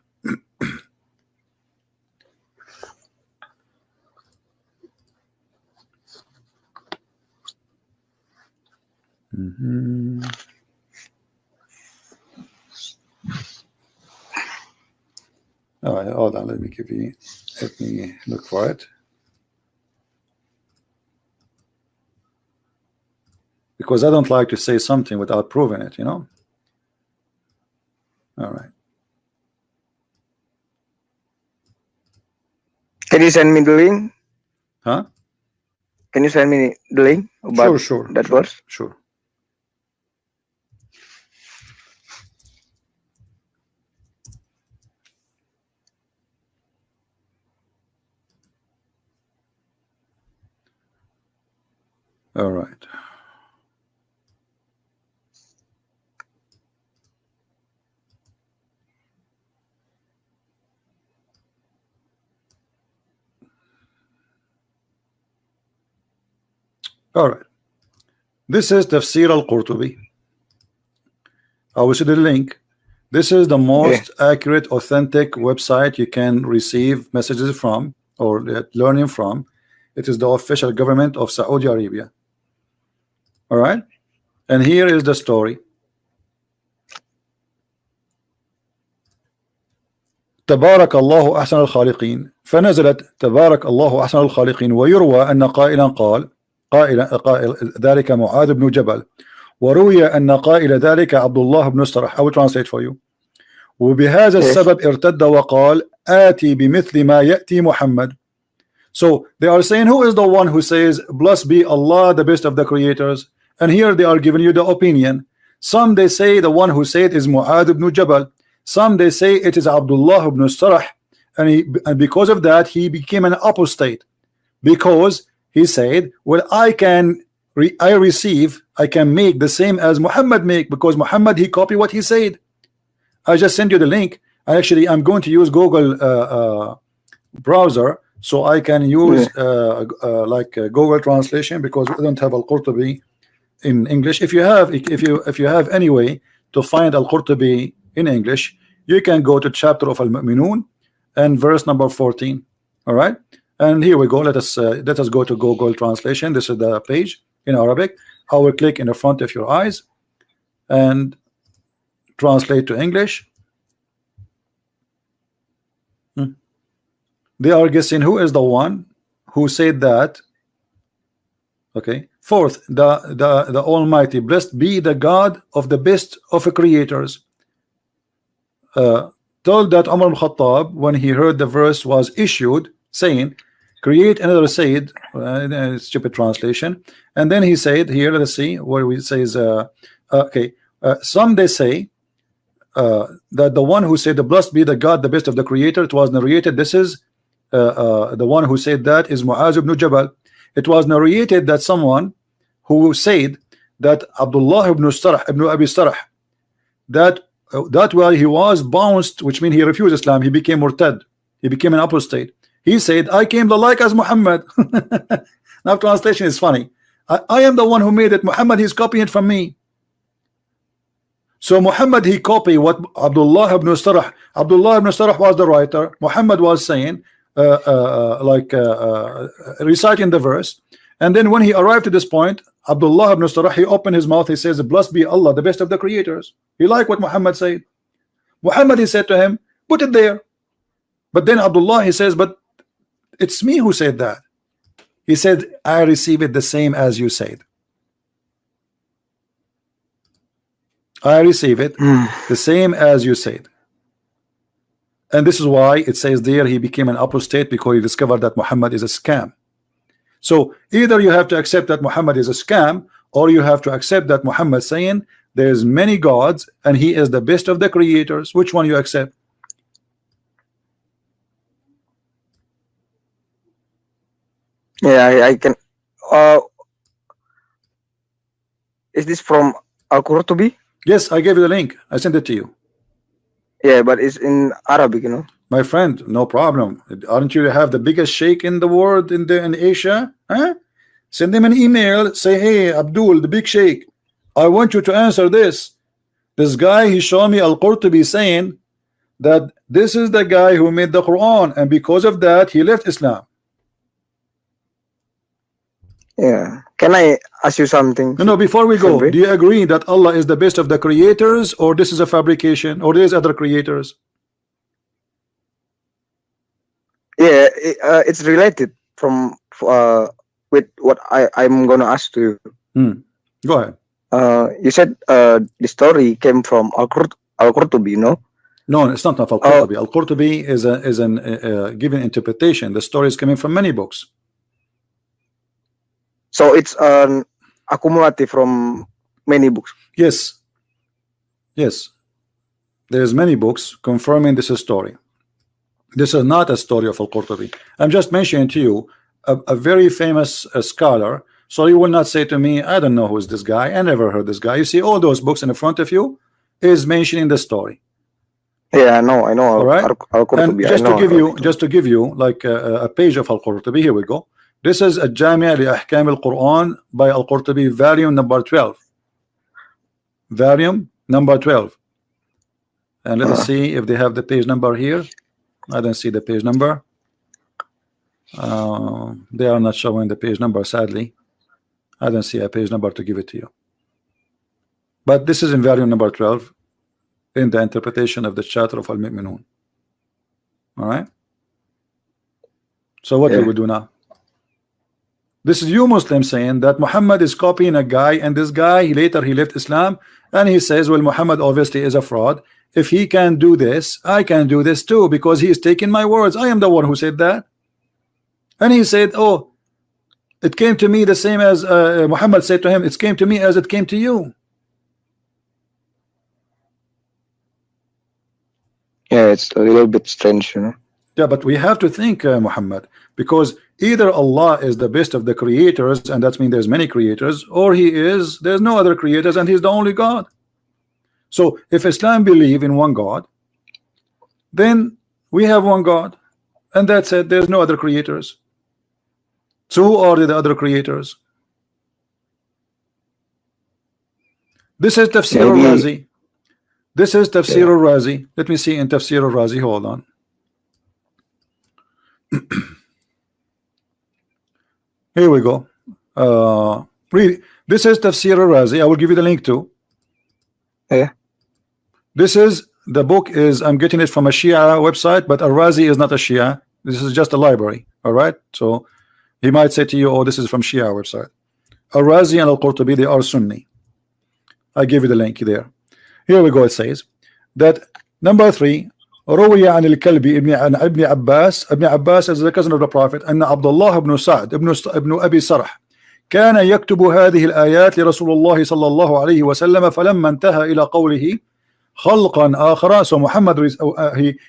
All right, hold on. Let me look for it. Because I don't like to say something without proving it, you know. All right.
Can you send me the link?
Huh?
Can you send me the link about
Sure.
that verse?
Sure. All right. All right. This is Tafsir al-Qurtubi. I will see the link. This is the most accurate, authentic website you can receive messages from or learning from. It is the official government of Saudi Arabia. All right. And here is the story. تبارك الله أحسن الخالقين فنزلت تبارك الله أحسن الخالقين ويروى أن قائلا قال ذلك معاذ بن جبل وروي أن قائل ذلك عبد الله بن سرح. I will translate for you. وبهذا السبب ارتد وقال آتي بمثل ما يأتي محمد. So they are saying, who is the one who says blessed be Allah, the best of the creators? And here they are giving you the opinion. Some they say the one who said is Mu'adh ibn Jabal. Some they say it is Abdullah ibn Sarah, and because of that he became an apostate, because he said, well, I can make the same as Muhammad make, because Muhammad he copied what he said. I just send you the link. Actually, I'm going to use Google browser, so I can use Google translation, because we don't have Al-Qurtubi in English. If you have any way to find Al-Qurtubi in English, you can go to chapter of Al-Mu'minun and verse number 14. All right, and here we go. Let us go to Google translation. This is the page in Arabic. I will click in the front of your eyes and translate to English. They are guessing who is the one who said that. Okay. Fourth, the Almighty, blessed be the God of the best of the creators. Told that Umar al-Khattab, when he heard the verse was issued, saying, create another Sayyid, stupid translation, and then he said, here, let us see where it says, some they say, that the one who said, "Blessed be the God, the best of the Creator," it was narrated. This is the one who said that is Mu'az ibn Jabal. It was narrated that someone who said that Abdullah ibn Abi Sarh, that while he was bounced, which means he refused Islam, he became murtad, he became an apostate. He said, "I came the like as Muhammad." Now translation is funny. I am the one who made it. Muhammad, he's copying it from me. So Muhammad, he copied what Abdullah ibn Sarh. Abdullah ibn Sarh was the writer. Muhammad was saying, reciting the verse. And then when he arrived to this point, Abdullah ibn Sarh, he opened his mouth. He says, "Blessed be Allah, the best of the creators." He liked what Muhammad said. Muhammad, he said to him, "Put it there." But then Abdullah, he says, "But it's me who said that." He said, "I receive it the same as you said. I receive it the same as you said." And this is why it says there he became an apostate, because he discovered that Muhammad is a scam. So either you have to accept that Muhammad is a scam, or you have to accept that Muhammad saying there's many gods and he is the best of the creators. Which one you accept?
Yeah, I can. Is this from Al-Qurtubi?
Yes, I gave you the link. I sent it to you.
Yeah, but it's in Arabic, you know.
My friend, no problem. Aren't you have the biggest sheikh in the world in Asia? Huh? Send him an email. Say, "Hey, Abdul, the big sheikh, I want you to answer this. This guy, he showed me Al-Qurtubi saying that this is the guy who made the Quran, and because of that, he left Islam."
Yeah. Can I ask you something?
No, before we go, do you agree that Allah is the best of the creators, or this is a fabrication, or there's other creators?
Yeah, it's related from with what I'm gonna ask to you.
Go ahead.
You said the story came from Al-Qurtubi, you know?
No, it's not Al-Qurtubi. Al-Qurtubi is an given interpretation. The story is coming from many books.
So it's an accumulative from many books.
Yes. Yes. There's many books confirming this story. This is not a story of Al-Qurtubi. I'm just mentioning to you a very famous scholar. So you will not say to me, "I don't know who is this guy. I never heard this guy." You see all those books in front of you is mentioning the story.
Yeah, I know.
All right.
Al-Qurtubi.
And just to give you like a page of Al-Qurtubi. Here we go. This is a Jami' li Ahkam al-Quran by Al-Qurtubi, volume number 12. Volume number 12. And let us see if they have the page number here. I don't see the page number. They are not showing the page number, sadly. I don't see a page number to give it to you. But this is in volume number 12 in the interpretation of the chapter of Al-Mu'minun. All right. So what do we do now? This is you Muslims saying that Muhammad is copying a guy, and this guy later he left Islam, and he says, "Well, Muhammad obviously is a fraud. If he can do this, I can do this too, because he is taking my words. I am the one who said that." And he said, "Oh, it came to me the same as Muhammad said to him. It came to me as it came to you."
Yeah, it's a little bit strange, you know.
Yeah, but we have to think, Muhammad, because either Allah is the best of the creators, and that means there's many creators, or there's no other creators, and he's the only God. So if Islam believe in one God, then we have one God, and that's it. There's no other creators. So who are the other creators? This is Tafsir al-Razi. This is Tafsir al-Razi. Let me see in Tafsir al-Razi. Hold on. Here we go. Read. This is Tafsir al-Razi. I will give you the link too.
Yeah.
This is the book. I'm getting it from a Shia website, but al-Razi is not a Shia. This is just a library. All right. So he might say to you, "Oh, this is from Shia website." Al-Razi and Al-Qurtubi, they are Sunni. I give you the link there. Here we go. It says that number 3. روي عن الكلبي ابن عباس. ابن عباس is the cousin of the Prophet. أن عبد الله بن سعد ابن أبي سرح كان يكتب هذه الآيات لرسول الله صلى الله عليه وسلم، فلما انتهى إلى قوله خلقا آخر. So Muhammad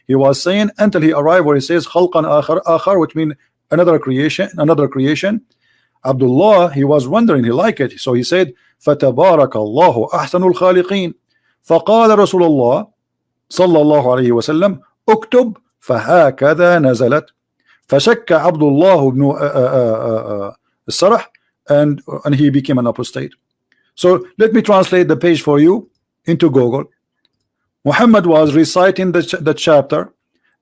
he was saying until he arrived where he says خلقا آخر, which means another creation. Abdullah, he was wondering, he liked it, so he said فتبارك الله أحسن الخالقين. فقال رسول الله صلى الله عليه وسلم اكتب فهكذا نزلت. فشك عبد الله بن السرح, and he became an apostate. So let me translate the page for you into Google. Muhammad was reciting the chapter,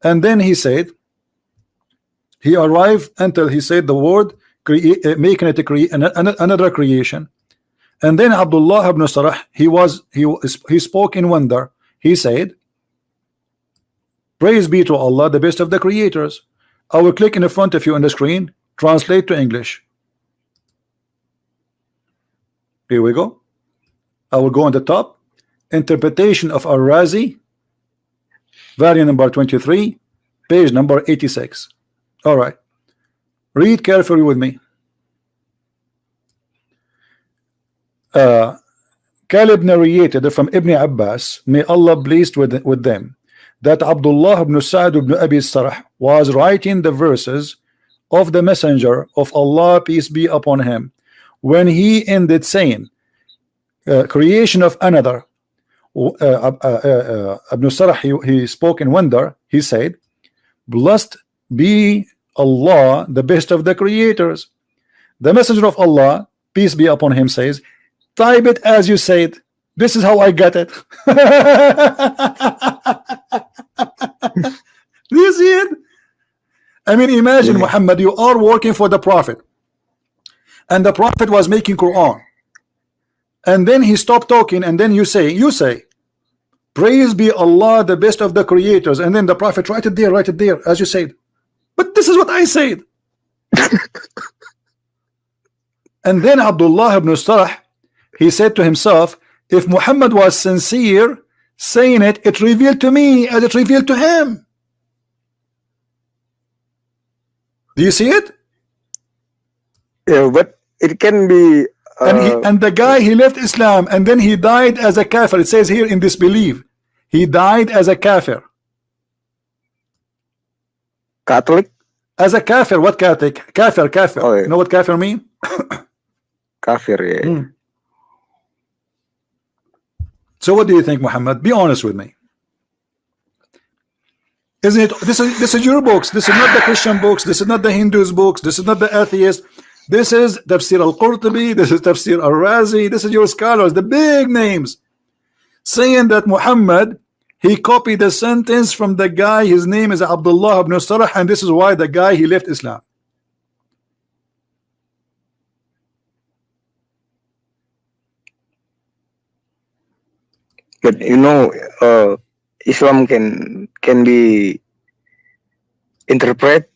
and then he said, he arrived until he said the word making it another creation. And then Abdullah ibn Sarah, he spoke in wonder. He said, praise be to Allah, the best of the creators. I will click in the front of you on the screen, translate to English. Here we go. I will go on the top. Interpretation of Al-Razi, volume number 23, page number 86. All right. Read carefully with me. Caleb narrated from Ibn Abbas, may Allah pleased with them, that Abdullah ibn Sa'd ibn Abi Sarh was writing the verses of the Messenger of Allah, peace be upon him, when he ended saying, creation of another. Ibn Sarh, he spoke in wonder. He said, blessed be Allah, the best of the creators. The Messenger of Allah, peace be upon him, says, type it as you said. This is how I got it. Do you see it? I mean, imagine, Muhammad, you are working for the Prophet, and the Prophet was making Quran, and then he stopped talking, and then you say, praise be Allah, the best of the creators, and then the Prophet write it there, as you said. But this is what I said. And then Abdullah ibn Sarh, he said to himself, if Muhammad was sincere saying it, it revealed to me as it revealed to him. Do you see it?
Yeah, but it can be.
And the guy, he left Islam, and then he died as a kafir. It says here in this belief, he died as a kafir.
Catholic?
As a kafir. What Catholic? Kafir.
Oh, yeah.
You know what kafir mean?
Kafir, yeah.
So what do you think, Muhammad? Be honest with me. Isn't it? This is your books. This is not the Christian books. This is not the Hindus books. This is not the atheists. This is Tafsir al-Qurtubi. This is Tafsir al-Razi. This is your scholars, the big names, saying that Muhammad, he copied the sentence from the guy. His name is Abdullah ibn Sarh, and this is why the guy, he left Islam.
But you know, Islam can be interpreted.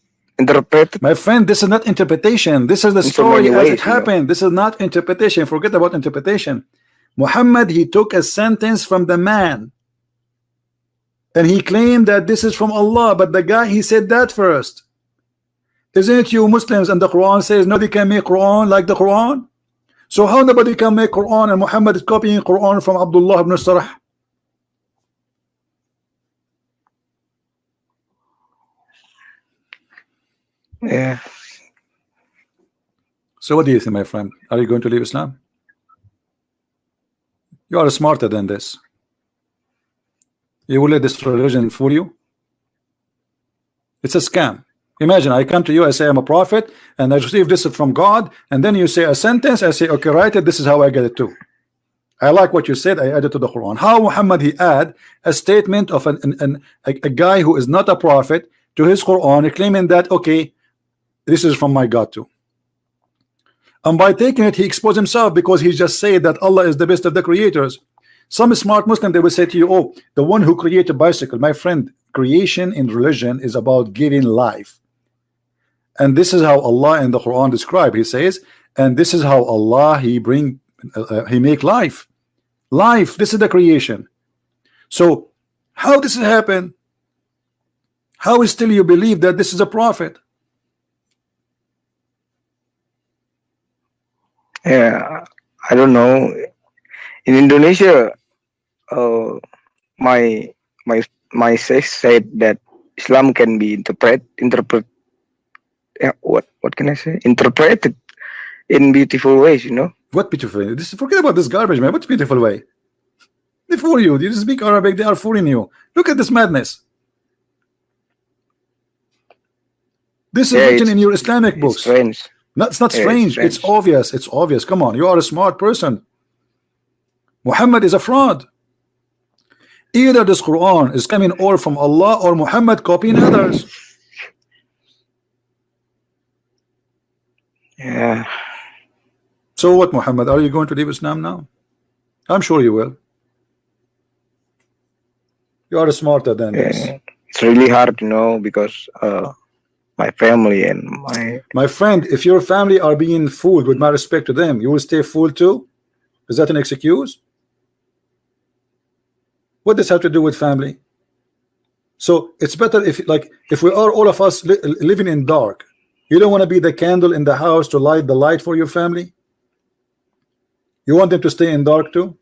My friend, this is not interpretation. This is the story as it happened. This is not interpretation. Forget about interpretation. Muhammad, he took a sentence from the man, and he claimed that this is from Allah, but the guy, he said that first. Isn't it you Muslims, and the Quran says nobody can make Quran like the Quran? So how nobody can make Quran, and Muhammad is copying Quran from Abdullah ibn Sarh?
Yeah.
So what do you think, my friend? Are you going to leave Islam? You are smarter than this. You will let this religion fool you? It's a scam. Imagine I come to you, I say I'm a prophet, and I receive this from God, and then you say a sentence, I say, okay, write it, this is how I get it too. I like what you said, I added to the Quran. How Muhammad, he add a statement of a guy who is not a prophet to his Quran, claiming that, okay, this is from my God too. And by taking it, he exposed himself, because he just said that Allah is the best of the creators. Some smart Muslim, they will say to you, oh, the one who created bicycle. My friend, creation in religion is about giving life. And this is how Allah in the Quran describe. He says, and this is how Allah, he make life. Life, this is the creation. So how does it happen? How is still you believe that this is a prophet?
Yeah, I don't know. In Indonesia, my my sex said that Islam can be interpret what can I say, interpreted in beautiful ways, you know.
What beautiful way? This, forget about this garbage, man. What beautiful way? They fool you. You speak Arabic, they are fooling you. Look at this madness. This is
Yeah,
written in your Islamic
it's
books.
strange.
No, it's not
Yeah,
strange. It's obvious. It's obvious. Come on, you are a smart person. Muhammad is a fraud. Either this Quran is coming all from Allah or Muhammad copying others.
Yeah.
So what, Muhammad? Are you going to leave Islam now? I'm sure you will. You are smarter than this.
It's really hard, you know, because my family and
my friend, if your family are being fooled, with my respect to them, you will stay fooled too? Is that an excuse? What does have to do with family? So it's better if, like, if we are all of us living in dark, you don't want to be the candle in the house to light the light for your family? You want them to stay in dark too?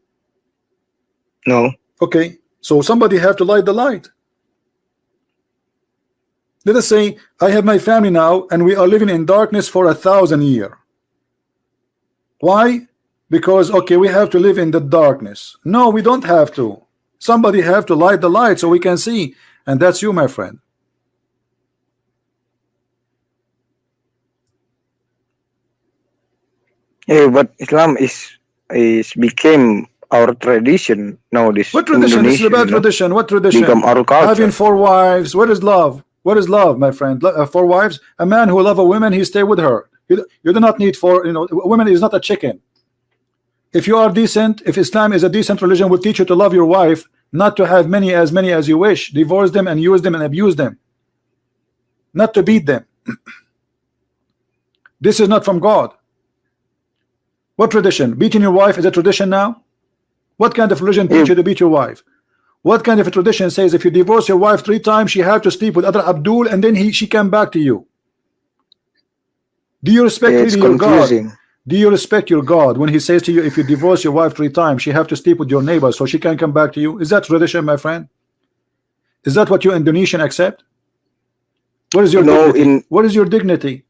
No.
Okay, so somebody have to light the light. Let us say I have my family now and we are living in darkness for 1,000 years. Why? Because, okay, we have to live in the darkness. No, we don't have to. Somebody have to light the light so we can see, and that's you, my friend.
Yeah, but Islam is became our tradition nowadays.
What tradition? This is about tradition. What tradition?
Become our culture.
Having 4 wives. What is love? What is love, my friend? 4 wives. A man who love a woman, he stay with her. You do not need 4. You know, women is not a chicken. If you are decent, if Islam is a decent religion, will teach you to love your wife, not to have many as you wish, divorce them and use them and abuse them, not to beat them. This is not from God. What tradition? Beating your wife is a tradition now? What kind of religion teach you to beat your wife? What kind of a tradition says if you divorce your wife 3 times, she have to sleep with other Abdul and then she come back to you? Do you respect really your God? Do you respect your God when he says to you, if you divorce your wife 3 times, she have to sleep with your neighbor so she can come back to you? Is that tradition, my friend? Is that what you Indonesian accept? What is your dignity? What is your dignity?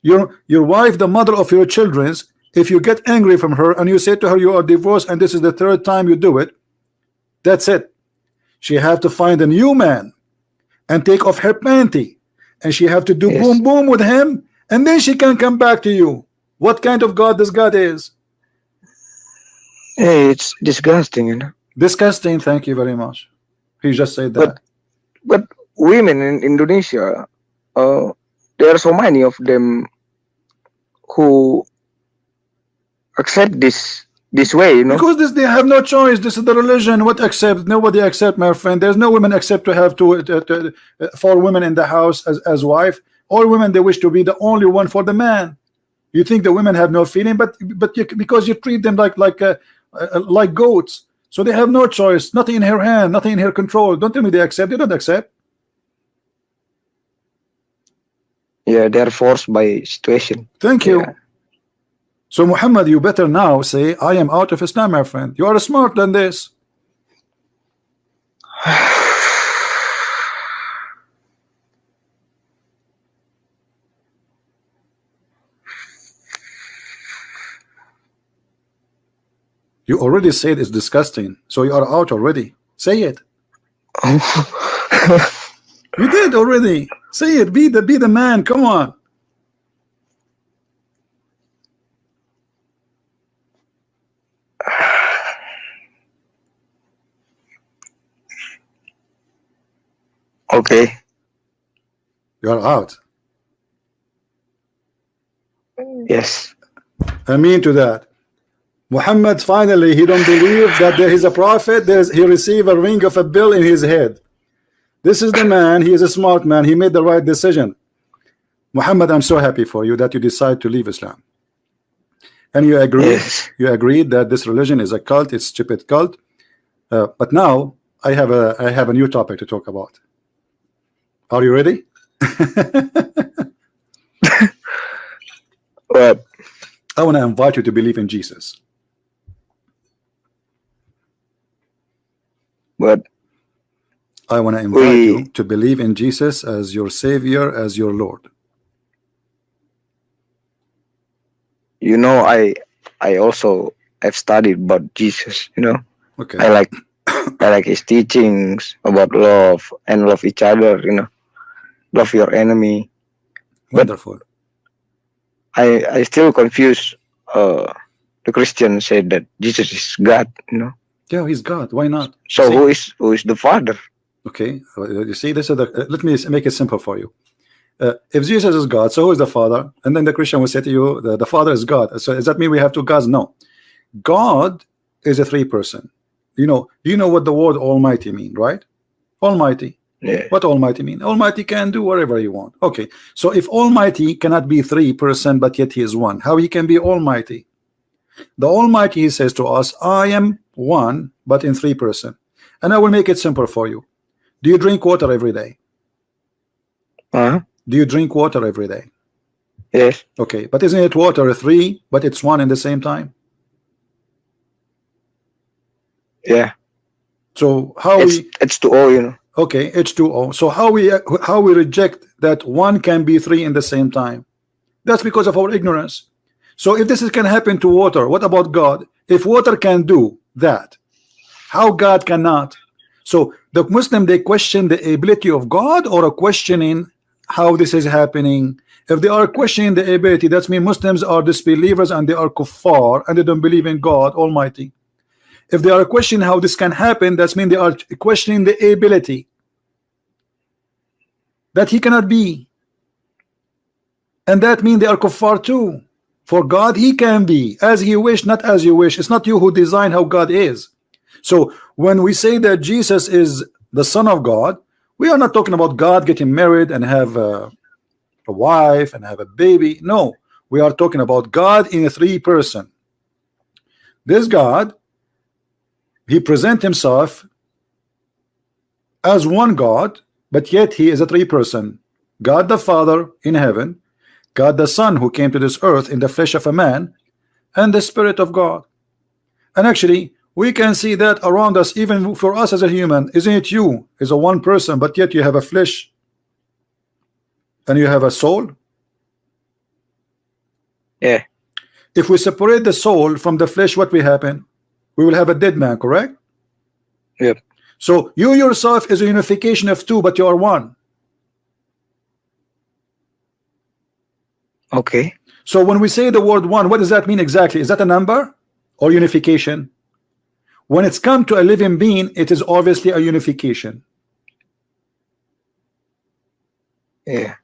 Your wife, the mother of your children's, if you get angry from her and you say to her you are divorced and this is the 3rd time you do it, that's it. She have to find a new man and take off her panty, and she have to do boom boom with him, and then she can come back to you. What kind of God this God is?
Hey, it's disgusting, you know.
Disgusting. Thank you very much. He just said that.
But women in Indonesia, there are so many of them who accept this way, you know.
Because they have no choice. This is the religion. What accept? Nobody accept, my friend. There's no women accept to have 4 women in the house as wife. All women, they wish to be the only one for the man. You think the women have no feeling, but because you treat them like goats, so they have no choice. Nothing in her hand, nothing in her control. Don't tell me they accept. They don't accept.
Yeah, they're forced by situation.
Thank you. So Muhammad, you better now say, I am out of Islam, my friend. You are smarter than this. You already said it's disgusting, so you are out already. Say it. You did already. Say it. Be the man. Come on.
Okay.
You are out.
Yes.
I mean to that. Muhammad finally, he don't believe that there is a prophet. He received a ring of a bill in his head. This is the man. He is a smart man. He made the right decision. Muhammad, I'm so happy for you that you decide to leave Islam. And you agree. Yes. You agreed that this religion is a cult. It's a stupid cult. But now I have a new topic to talk about. Are you ready?
What?
I want to invite you to believe in Jesus.
but
I want to invite
we,
you to believe in Jesus as your Savior, as your Lord.
you know, I also have studied about Jesus. You know,
Okay.
I like his teachings about love and love each other. You know, love your enemy. But
Wonderful.
I still confuse. The Christians said that Jesus is God. You know,
Yeah, he's God. Why not? You
so
see?
who is the Father?
Okay. You see, this is the. Let me make it simple for you. If Jesus is God, so who is the Father? And then the Christian will say to you, the Father is God. So does that mean we have two gods? No. God is a three-person. You know, do you know what the word Almighty mean, right? Almighty.
Yeah,
What Almighty mean? Almighty can do whatever he want. Okay. So if Almighty cannot be three-person, but yet he is one, how he can be Almighty? The Almighty, he says to us, I am one, but in three-person. And I will make it simple for you. Do you drink water every day?
uh-huh.
Do you drink water every day?
Yes,
Okay, but isn't it water three, but it's one in the same time?
yeah.
So how we
It's to all, you know.
okay, H2O. So how we reject that one can be three in the same time? That's because of our ignorance. So if this can happen to water, what about God? If water can do that, how God cannot? So the Muslim, they question the ability of God or are questioning how this is happening. If they are questioning the ability, that means Muslims are disbelievers and they are kuffar and they don't believe in God Almighty. If they are questioning how this can happen, that means they are questioning the ability that he cannot be, and that means they are kuffar too. For God, he can be as he wish, not as you wish. It's not you who design how God is. So when we say that Jesus is the Son of God, we are not talking about God getting married and have a wife and have a baby. No, we are talking about God in a three-person. This God, he present himself as one God, but yet he is a three-person. God the Father in heaven, God the Son who came to this earth in the flesh of a man, and the Spirit of God. And actually, we can see that around us, even for us as a human. Isn't it you is a one person, but yet you have a flesh and you have a soul?
Yeah,
If we separate the soul from the flesh, what will happen? We will have a dead man, correct?
yep.
So you yourself is a unification of two, but you are one.
Okay.
So when we say the word one, what does that mean exactly? Is that a number or unification? When it's come to a living being, it is obviously a unification.
Yeah,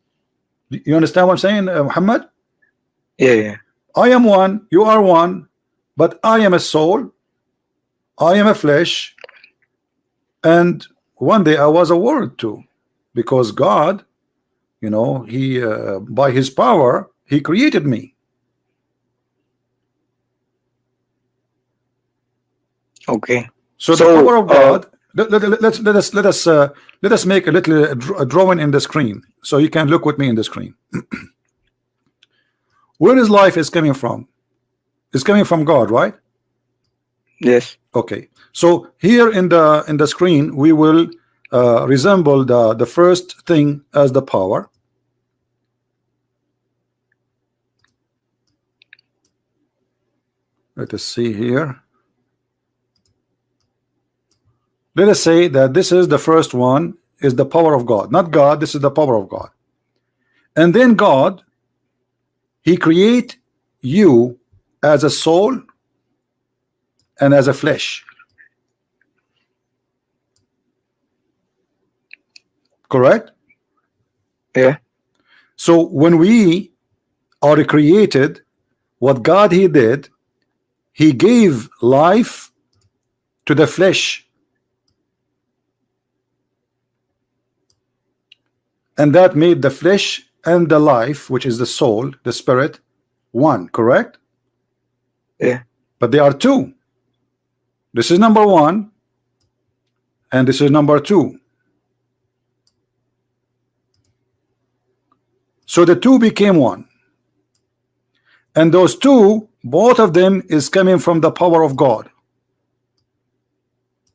You understand what I'm saying, Muhammad?
yeah, yeah.
I am one, you are one, but I am a soul, I am a flesh, and one day I was a word too, because God, you know, he by his power he created me.
Okay.
So the
So,
power of God. Let us make a little drawing in the screen, so you can look with me in the screen. Where is life is coming from? It's coming from God, right?
yes.
Okay. So here in the screen we will resemble the first thing as the power. Let us see here. Let us say that this is the first one, is the power of God, not God. This is the power of God. And then God, he create you as a soul and as a flesh, correct?
Yeah.
So when we are created, what God he did, he gave life to the flesh, and that made the flesh and the life, which is the soul, the spirit, one, correct?
Yeah.
But they are two. This is number one and this is number two. So the two became one, and those two, both of them is coming from the power of God,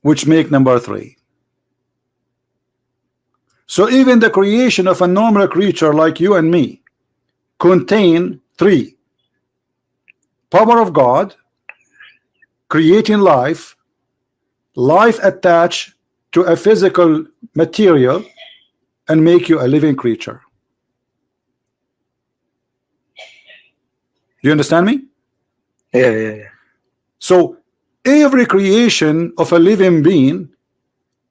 which make number three. So even the creation of a normal creature like you and me contain three: power of God, creating life, life attached to a physical material, and make you a living creature. Do you understand me?
Yeah.
So every creation of a living being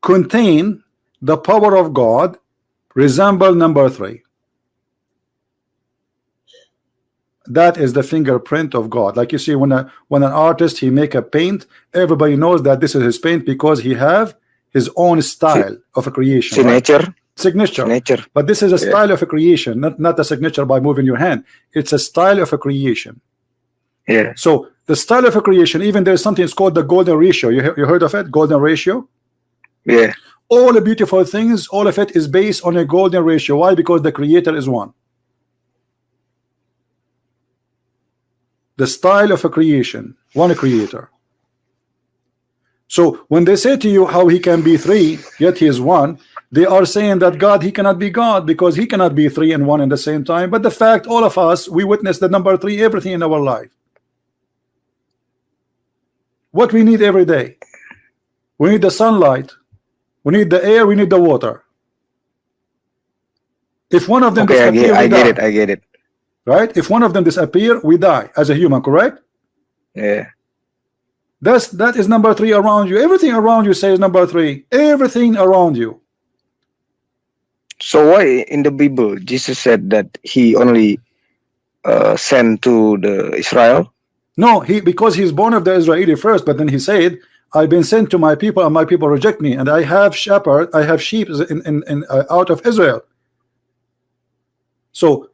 contain the power of God, resemble number three. That is the fingerprint of God. Like you see, when an artist he make a paint, everybody knows that this is his paint because he have his own style of a creation.
Signature.
Right? Signature.
Signature.
But this is a
Yeah.
style of a creation, not a signature by moving your hand. It's a style of a creation.
Yeah.
So the style of a creation, even there's something it's called the golden ratio. You heard of it? Golden ratio.
Yeah.
All the beautiful things, all of it is based on a golden ratio. Why? Because the creator is one. The style of a creation, one creator. So when they say to you how he can be three yet he is one, they are saying that God, he cannot be God because he cannot be three and one in the same time. But the fact, all of us, we witness the number three everything in our life. What we need every day, we need the sunlight, we need the air, we need the water. If one of them
Okay,
disappear,
I
we
get
die.
it. I get it.
Right? If one of them disappear, we die as a human, correct?
Yeah.
That is number three around you. Everything around you says number three. Everything around you.
So why in the Bible Jesus said that he only sent to the Israel?
No, because he's born of the Israeli first, but then he said, I've been sent to my people and my people reject me, and I have sheep out of Israel. So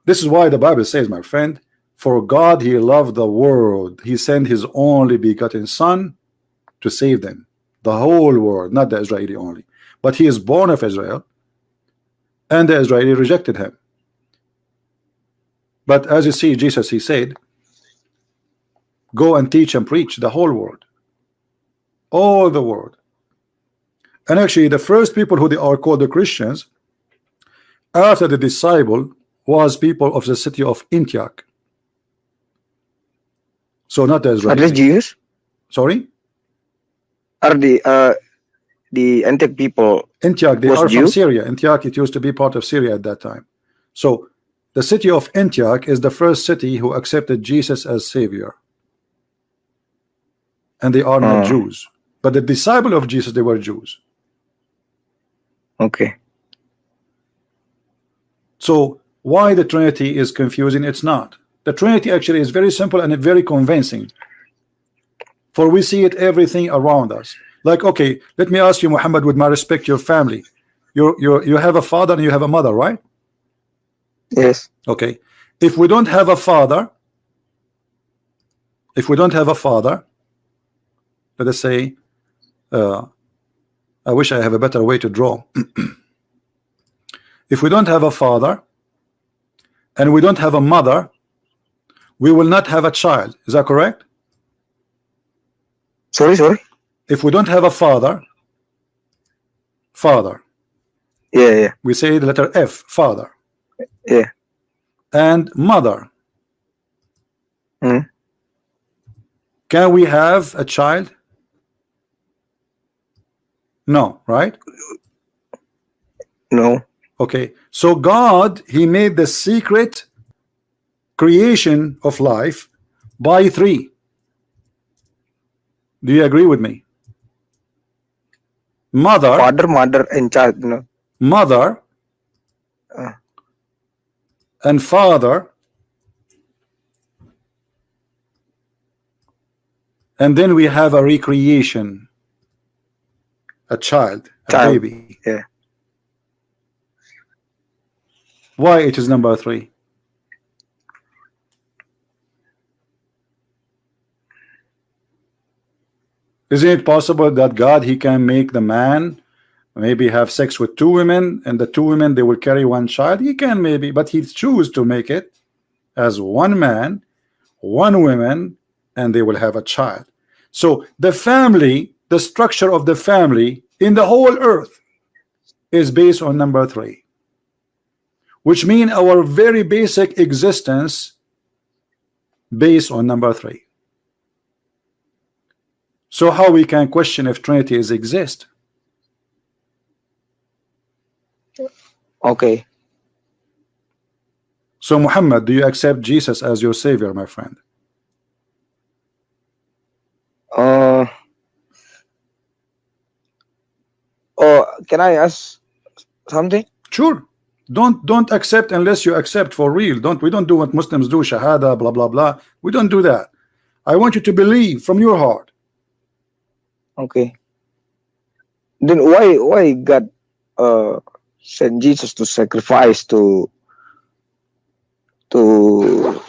this is why the Bible says, my friend, for God he loved the world, he sent his only begotten son to save them, the whole world, not the Israeli only. But he is born of Israel, and the Israeli rejected him. But as you see, Jesus, he said, go and teach and preach the whole world, all the world. And actually the first people who they are called the Christians after the disciple was people of the city of Antioch. So not the
Are
Israeli.
they Jews?
Sorry?
Are the Antioch people?
Antioch, they
Was
are from
Jew?
Syria. Antioch, it used to be part of Syria at that time. So the city of Antioch is the first city who accepted Jesus as Savior. And they are not Jews. But the disciple of Jesus, they were Jews.
Okay.
So why the Trinity is confusing? It's not. The Trinity actually is very simple and very convincing. For we see it everything around us. Like, okay, let me ask you, Muhammad, with my respect, your family. You have a father and you have a mother, right?
Yes.
Okay. If we don't have a father, let us say, I wish I have a better way to draw. If we don't have a father and we don't have a mother, we will not have a child. Is that correct?
Sorry.
If we don't have a father,
Yeah.
we say the letter F, father.
Yeah.
And mother.
Hmm.
Can we have a child? No, right?
No.
Okay, so God, he made the secret creation of life by three. Do you agree with me? Mother,
Father, mother, and child. No.
mother, and father, and then we have a recreation, a child, a
Child.
baby.
Yeah.
Why it is number three? Isn't it possible that God, he can make the man maybe have sex with two women, and the two women, they will carry one child? He can maybe, but he choose to make it as one man, one woman, and they will have a child. So the family, the structure of the family in the whole earth is based on number 3, which means our very basic existence based on number 3. So how we can question if Trinity is exist?
Okay.
So Muhammad, do you accept Jesus as your savior, my friend?
Oh, can I ask something?
Sure. Don't accept unless you accept for real. We don't do what Muslims do, shahada, blah blah blah. We don't do that. I want you to believe from your heart.
Okay. Then why God sent Jesus to sacrifice to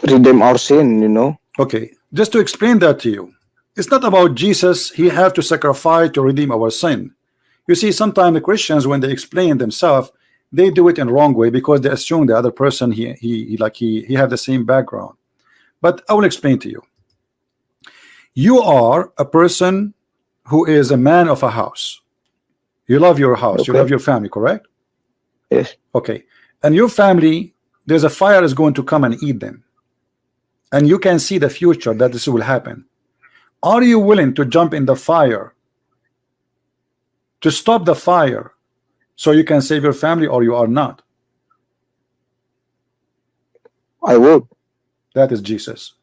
redeem our sin, you know?
Okay, just to explain that to you, it's not about Jesus. He have to sacrifice to redeem our sin. You see, sometimes the Christians, when they explain themselves, they do it in wrong way because they assume the other person he have the same background. But I will explain to you. You are a person who is a man of a house. You love your house. You
Okay.
love your family, correct?
Yes.
Okay. And your family, there's a fire is going to come and eat them. And you can see the future that this will happen. Are you willing to jump in the fire to stop the fire so you can save your family, or you are not?
I would.
That is Jesus.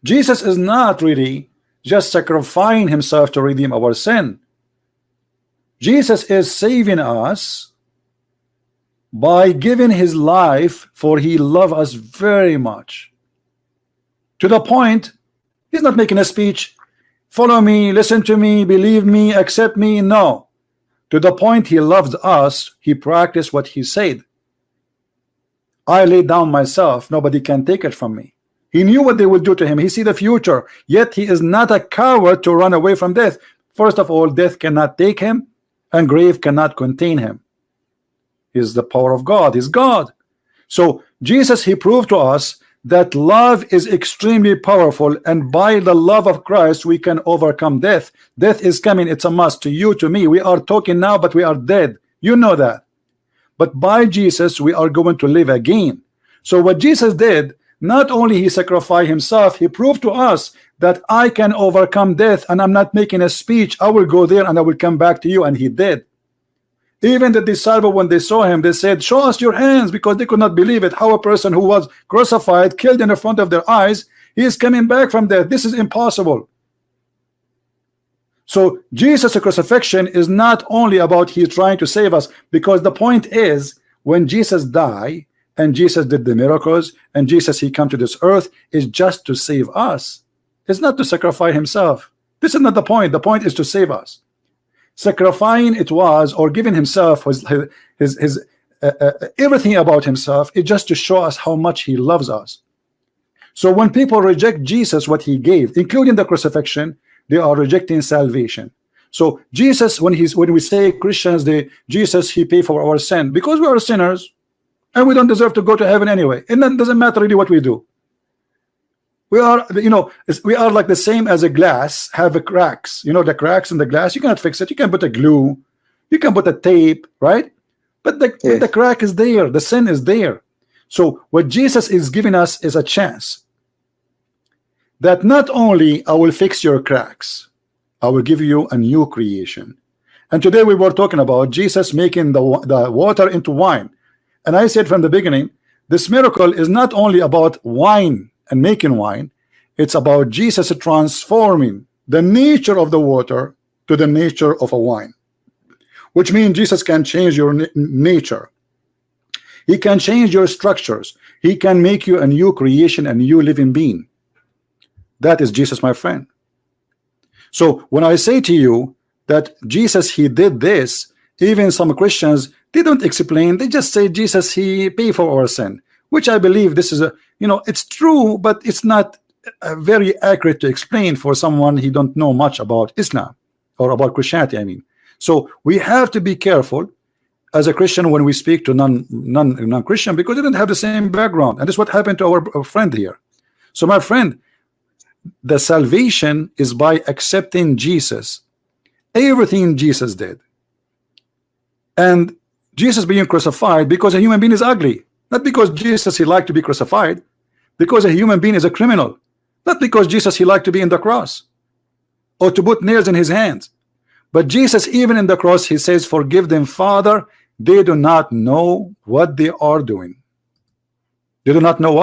Jesus is not really just sacrificing himself to redeem our sin. Jesus is saving us by giving his life, for he loves us very much, to the point he's not making a speech, follow me, listen to me, believe me, accept me. No, to the point he loved us, he practiced what he said. I lay down myself, nobody can take it from me. He knew what they would do to him. He see the future, yet he is not a coward to run away from death. First of all, death cannot take him, and grave cannot contain him. Is the power of God. He's God. So Jesus, he proved to us that love is extremely powerful, and by the love of Christ we can overcome death. Death is coming, it's a must, to you, to me. We are talking now, but we are dead. You know that. But by Jesus we are going to live again. So what Jesus did, not only he sacrificed himself, he proved to us that I can overcome death, and I'm not making a speech. I will go there and I will come back to you. And he did. Even the disciple, when they saw him, they said, show us your hands, because they could not believe it. How a person who was crucified, killed in the front of their eyes, he is coming back from death. This is impossible. So Jesus' crucifixion is not only about he trying to save us, because the point is, when Jesus died and Jesus did the miracles and Jesus he come to this earth, is just to save us. It's not to sacrifice himself. This is not the point. The point is to save us. Sacrificing it was, or giving himself, his everything about himself, is just to show us how much he loves us. So when people reject Jesus, what he gave, including the crucifixion, they are rejecting salvation. So Jesus, when we say Christians, Jesus he paid for our sin, because we are sinners and we don't deserve to go to heaven anyway, and then doesn't matter really what we do. We are, we are like the same as a glass, have a cracks. You know, the cracks in the glass, you cannot fix it. You can put a glue, you can put a tape, right? But the crack is there, the sin is there. So what Jesus is giving us is a chance that not only I will fix your cracks, I will give you a new creation. And today we were talking about Jesus making the water into wine. And I said from the beginning, this miracle is not only about wine and making wine, it's about Jesus transforming the nature of the water to the nature of a wine, which means Jesus can change your nature. He can change your structures. He can make you a new creation, a new living being. That is Jesus, my friend. So when I say to you that Jesus he did this, even some Christians, they don't explain, they just say Jesus he paid for our sin, which I believe this is it's true, but it's not very accurate to explain for someone he don't know much about Islam or about Christianity, I mean. So we have to be careful as a Christian when we speak to non-Christian, because they don't have the same background, and this is what happened to our friend here. So my friend, the salvation is by accepting Jesus, everything Jesus did, And Jesus being crucified because a human being is ugly, not because Jesus he liked to be crucified, because a human being is a criminal, not because Jesus he liked to be in the cross or to put nails in his hands. But Jesus, even in the cross, he says, forgive them, Father, they do not know what they are doing. They do not know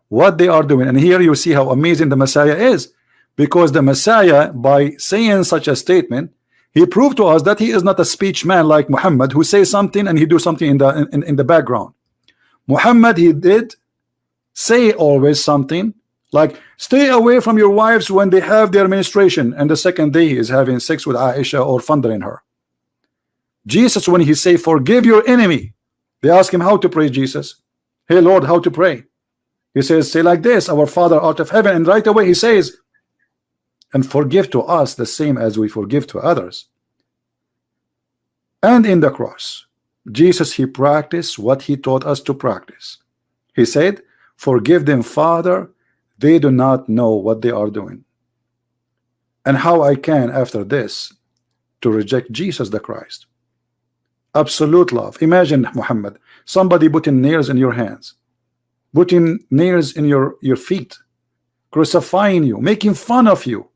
what they are doing. And here you see how amazing the Messiah is, because the Messiah, by saying such a statement, he proved to us that he is not a speech man like Muhammad, who says something and he do something in the background. Muhammad, he did say always something like, stay away from your wives when they have their menstruation, and the second day he is having sex with Aisha or fondling her. Jesus, when he say forgive your enemy, they ask him how to pray. Jesus, hey Lord, how to pray? He says, say like this, our Father out of heaven, and right away he says, and forgive to us the same as we forgive to others. And in the cross, Jesus, he practiced what he taught us to practice. He said, forgive them, Father, they do not know what they are doing. And how I can, after this, to reject Jesus the Christ? Absolute love. Imagine, Muhammad, somebody putting nails in your hands, putting nails in your feet, crucifying you, making fun of you.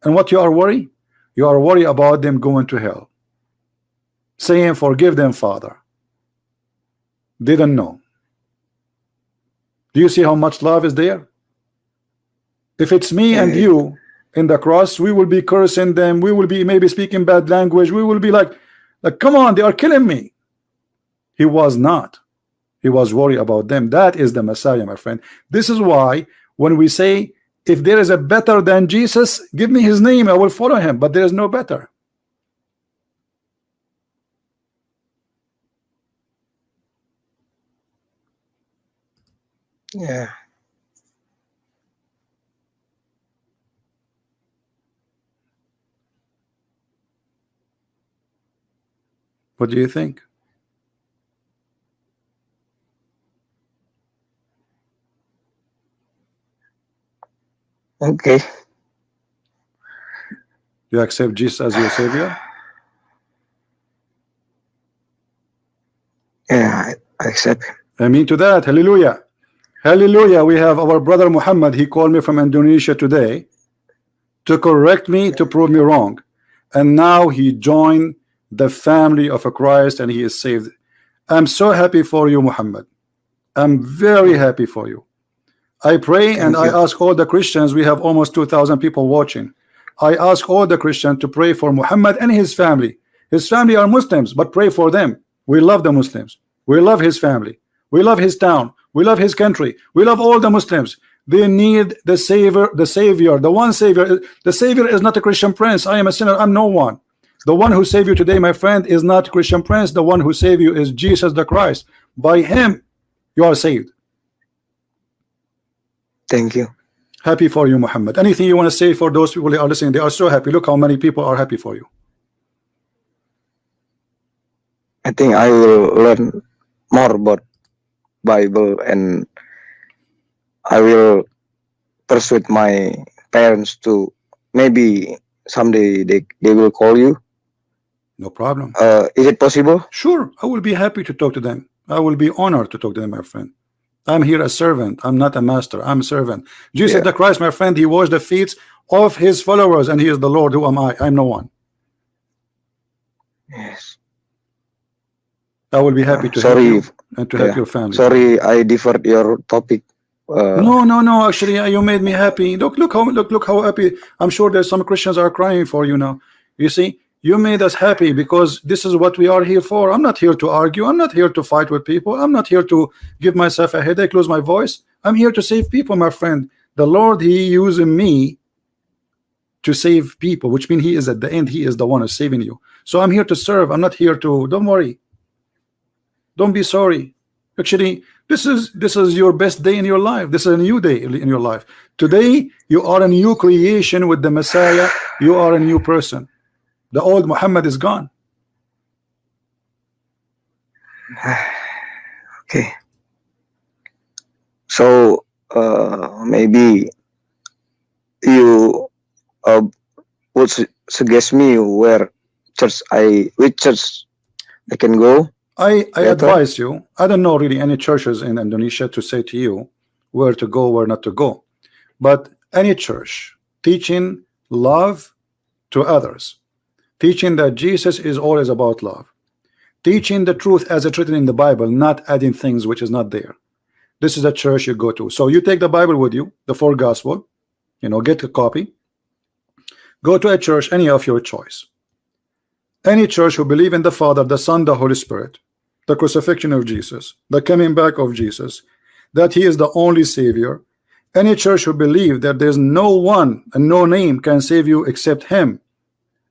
And what you are worried? You are worried about them going to hell. Saying, forgive them, Father. They don't know. Do you see how much love is there? If it's me and you in the cross, we will be cursing them. We will be maybe speaking bad language. We will be like, come on, they are killing me. He was not. He was worried about them. That is the Messiah, my friend. This is why when we say, if there is a better than Jesus, give me his name, I will follow him. But there is no better.
Yeah.
What do you think?
Okay.
You accept Jesus as your savior?
Yeah, I accept.
Amen to that. Hallelujah. Hallelujah. We have our brother Muhammad. He called me from Indonesia today to correct me, to prove me wrong. And now he joined the family of a Christ and he is saved. I'm so happy for you, Muhammad. I'm very happy for you. I pray and I ask all the Christians, we have almost 2,000 people watching. I ask all the Christians to pray for Muhammad and his family. His family are Muslims, but pray for them. We love the Muslims. We love his family. We love his town. We love his country. We love all the Muslims. They need the Savior, the one Savior. The Savior is not a Christian prince. I am a sinner. I'm no one. The one who saved you today, my friend, is not Christian prince. The one who saved you is Jesus the Christ. By him, you are saved.
Thank you.
Happy for you, Muhammad. Anything you want to say for those people that are listening? They are so happy. Look how many people are happy for you.
I think I will learn more about Bible, and I will persuade my parents to maybe someday they will call you.
No problem.
Is it possible?
Sure, I will be happy to talk to them. I will be honored to talk to them, my friend. I'm here a servant. I'm not a master. I'm a servant. Jesus the Christ, my friend, he washed the feet of his followers, and he is the Lord. Who am I? I'm no one.
Yes.
I will be happy to help you and to help your family.
Sorry, I deferred your topic.
No. Actually, you made me happy. Look how happy. I'm sure there's some Christians are crying for you now. You see, you made us happy because this is what we are here for. I'm not here to argue. I'm not here to fight with people. I'm not here to give myself a headache, lose my voice. I'm here to save people, my friend. The Lord, he using me to save people, which means he is at the end. He is the one who's saving you. So I'm here to serve. I'm not here to. Don't worry. Don't be sorry. Actually, this is your best day in your life. This is a new day in your life. Today, you are a new creation with the Messiah. You are a new person. The old Muhammad is gone.
Okay. So maybe you would suggest me which church I can go
I
later?
advise you, I don't know really any churches in Indonesia to say to you where to go, where not to go, but any church teaching love to others, teaching that Jesus is always about love, teaching the truth as it's written in the Bible, not adding things which is not there. This is a church you go to. So you take the Bible with you, the four gospel, get a copy, go to a church, any of your choice. Any church who believe in the Father, the Son, the Holy Spirit, the crucifixion of Jesus, the coming back of Jesus, that he is the only Savior. Any church who believe that there's no one and no name can save you except him.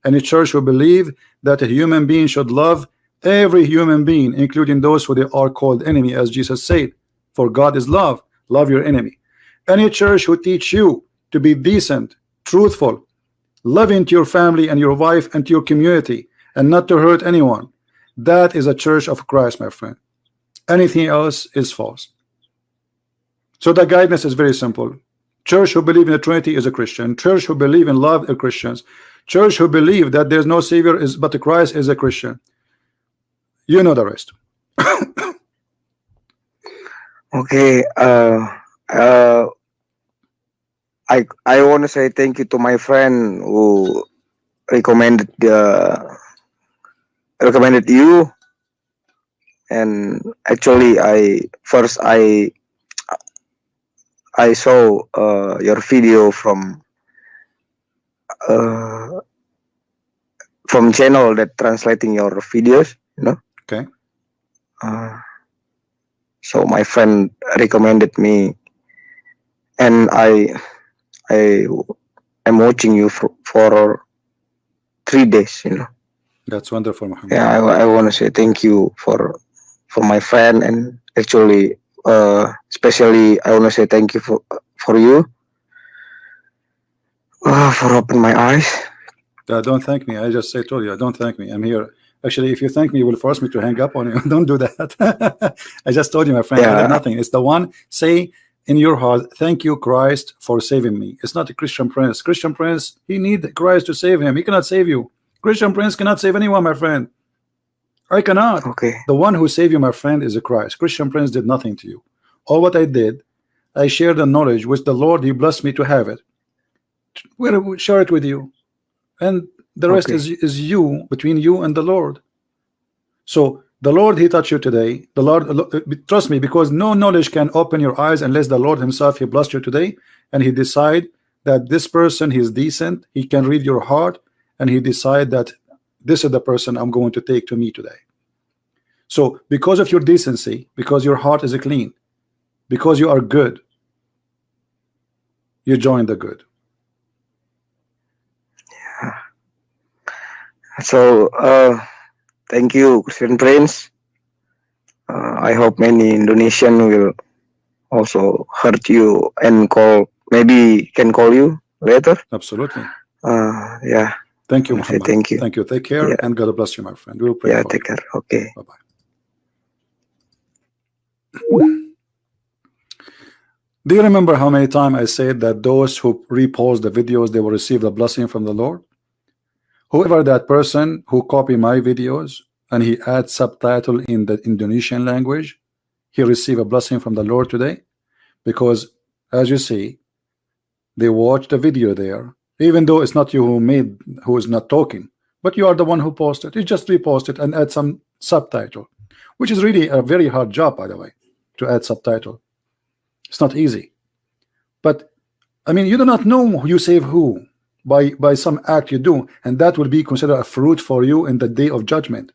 Any church who believe that a human being should love every human being, including those who they are called enemy, as Jesus said, for God is love, love your enemy. Any church who teach you to be decent, truthful, loving to your family and your wife and to your community, and not to hurt anyone, that is a church of Christ, my friend. Anything else is false. So the guidance is very simple. Church who believe in the Trinity is a Christian. Church who believe in love are Christians. Church who believe that there's no Savior but the Christ is a Christian. You know the rest.
Okay. I want to say thank you to my friend who recommended you. And actually, I saw your video from channel that translating your videos,
Okay.
So my friend recommended me, and I'm watching you for 3 days,
That's wonderful, Muhammad.
Yeah, I want to say thank you for my friend, and actually, especially I want to say thank you for you for opening my eyes.
Don't thank me. I just told you, don't thank me. I'm here. Actually, if you thank me, you will force me to hang up on you. Don't do that. I just told you, my friend, I did nothing. It's the one, say in your heart, thank you, Christ, for saving me. It's not a Christian Prince. Christian Prince, he need Christ to save him. He cannot save you. Christian Prince cannot save anyone, my friend. I cannot.
Okay.
The one who saved you, my friend, is a Christ. Christian Prince did nothing to you. All what I did, I shared the knowledge with the Lord. He blessed me to have it. We'll share it with you. And the rest is you, between you and the Lord. So the Lord, he touched you today. The Lord, trust me, because no knowledge can open your eyes unless the Lord himself, he blessed you today, and he decide that this person, he's decent, he can read your heart, and he decide that this is the person I'm going to take to me today. So because of your decency, because your heart is clean, because you are good, you join the good.
So thank you, Christian Prince. I hope many Indonesian will also heard you and maybe can call you later.
Absolutely.
Yeah.
Thank you, Muhammad.
Thank you.
Thank you. Take care, and God bless you, my friend. We'll pray.
Yeah,
for
take
you.
care. Okay.
Bye-bye. Do you remember how many times I said that those who repost the videos, they will receive the blessing from the Lord? Whoever that person who copy my videos and he adds subtitle in the Indonesian language, he receive a blessing from the Lord today, because as you see, they watch the video there, even though it's not you who is not talking, but you are the one who posted. You just repost it and add some subtitle, which is really a very hard job, by the way, to add subtitle. It's not easy. But I mean, you do not know you save who by some act you do, and that will be considered a fruit for you in the day of judgment.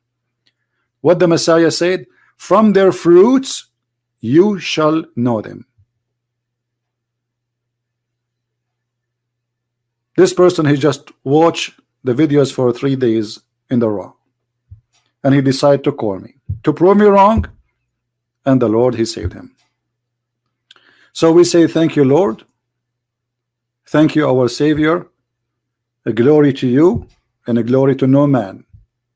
What the Messiah said, from their fruits you shall know them. This person, he just watched the videos for 3 days in the row, and he decided to call me to prove me wrong, and the Lord, he saved him. So we say thank you, Lord. Thank you, our Savior. A glory to you, and a glory to no man,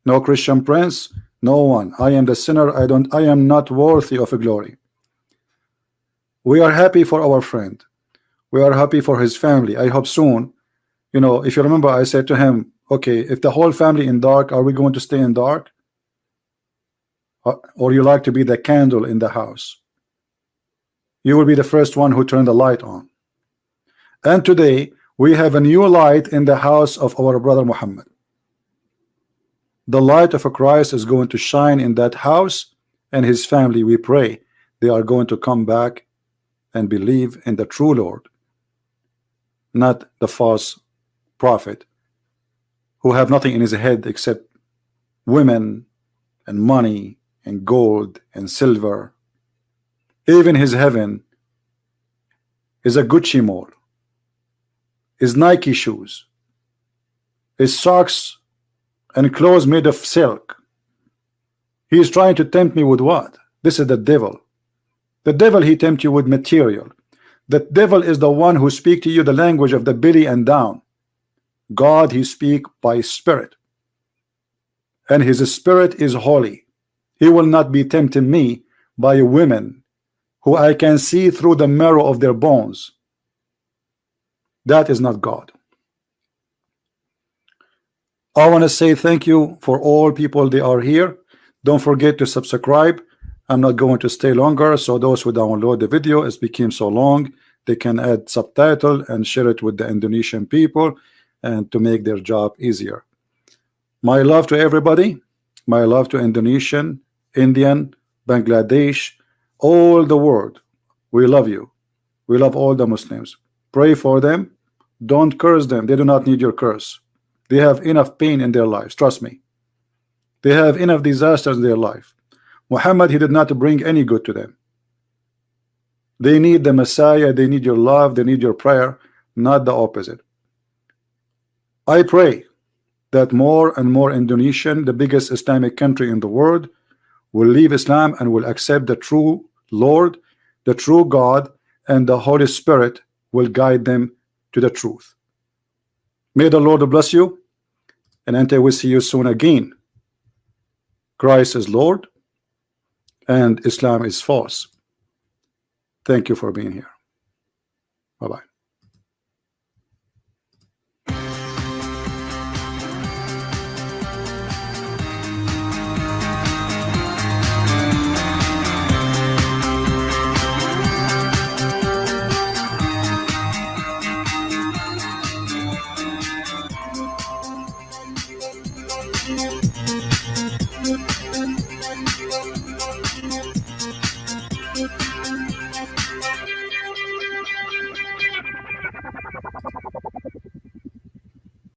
no Christian Prince, no one. I am the sinner. I am not worthy of a glory. We are happy for our friend. We are happy for his family. I hope soon, if you remember, I said to him, okay, if the whole family in dark, are we going to stay in dark? or you like to be the candle in the house. You will be the first one who turned the light on. And today we have a new light in the house of our brother Muhammad. The light of Christ is going to shine in that house, and his family, we pray, they are going to come back and believe in the true Lord, not the false prophet who have nothing in his head except women and money and gold and silver. Even his heaven is a Gucci mall, is Nike shoes, is socks and clothes made of silk. He is trying to tempt me with what? This is the devil. The devil, he tempts you with material. The devil is the one who speaks to you the language of the belly and down. God, he speaks by spirit, and his spirit is holy. He will not be tempting me by women who I can see through the marrow of their bones. That is not God. I want to say thank you for all people they are here. Don't forget to subscribe. I'm not going to stay longer, so those who download the video, it became so long, they can add subtitle and share it with the Indonesian people and to make their job easier. My love to everybody. My love to Indonesian, Indian, Bangladesh, all the world. We love you. We love all the Muslims. Pray for them. Don't curse them. They do not need your curse. They have enough pain in their lives. Trust me. They have enough disasters in their life. Muhammad, he did not bring any good to them. They need the Messiah. They need your love. They need your prayer, not the opposite. I pray that more and more Indonesian, the biggest Islamic country in the world, will leave Islam and will accept the true Lord, the true God, and the Holy Spirit will guide them to the truth. May the Lord bless you, and until we see you soon again. Christ is Lord and Islam is false. Thank you for being here. Bye-bye.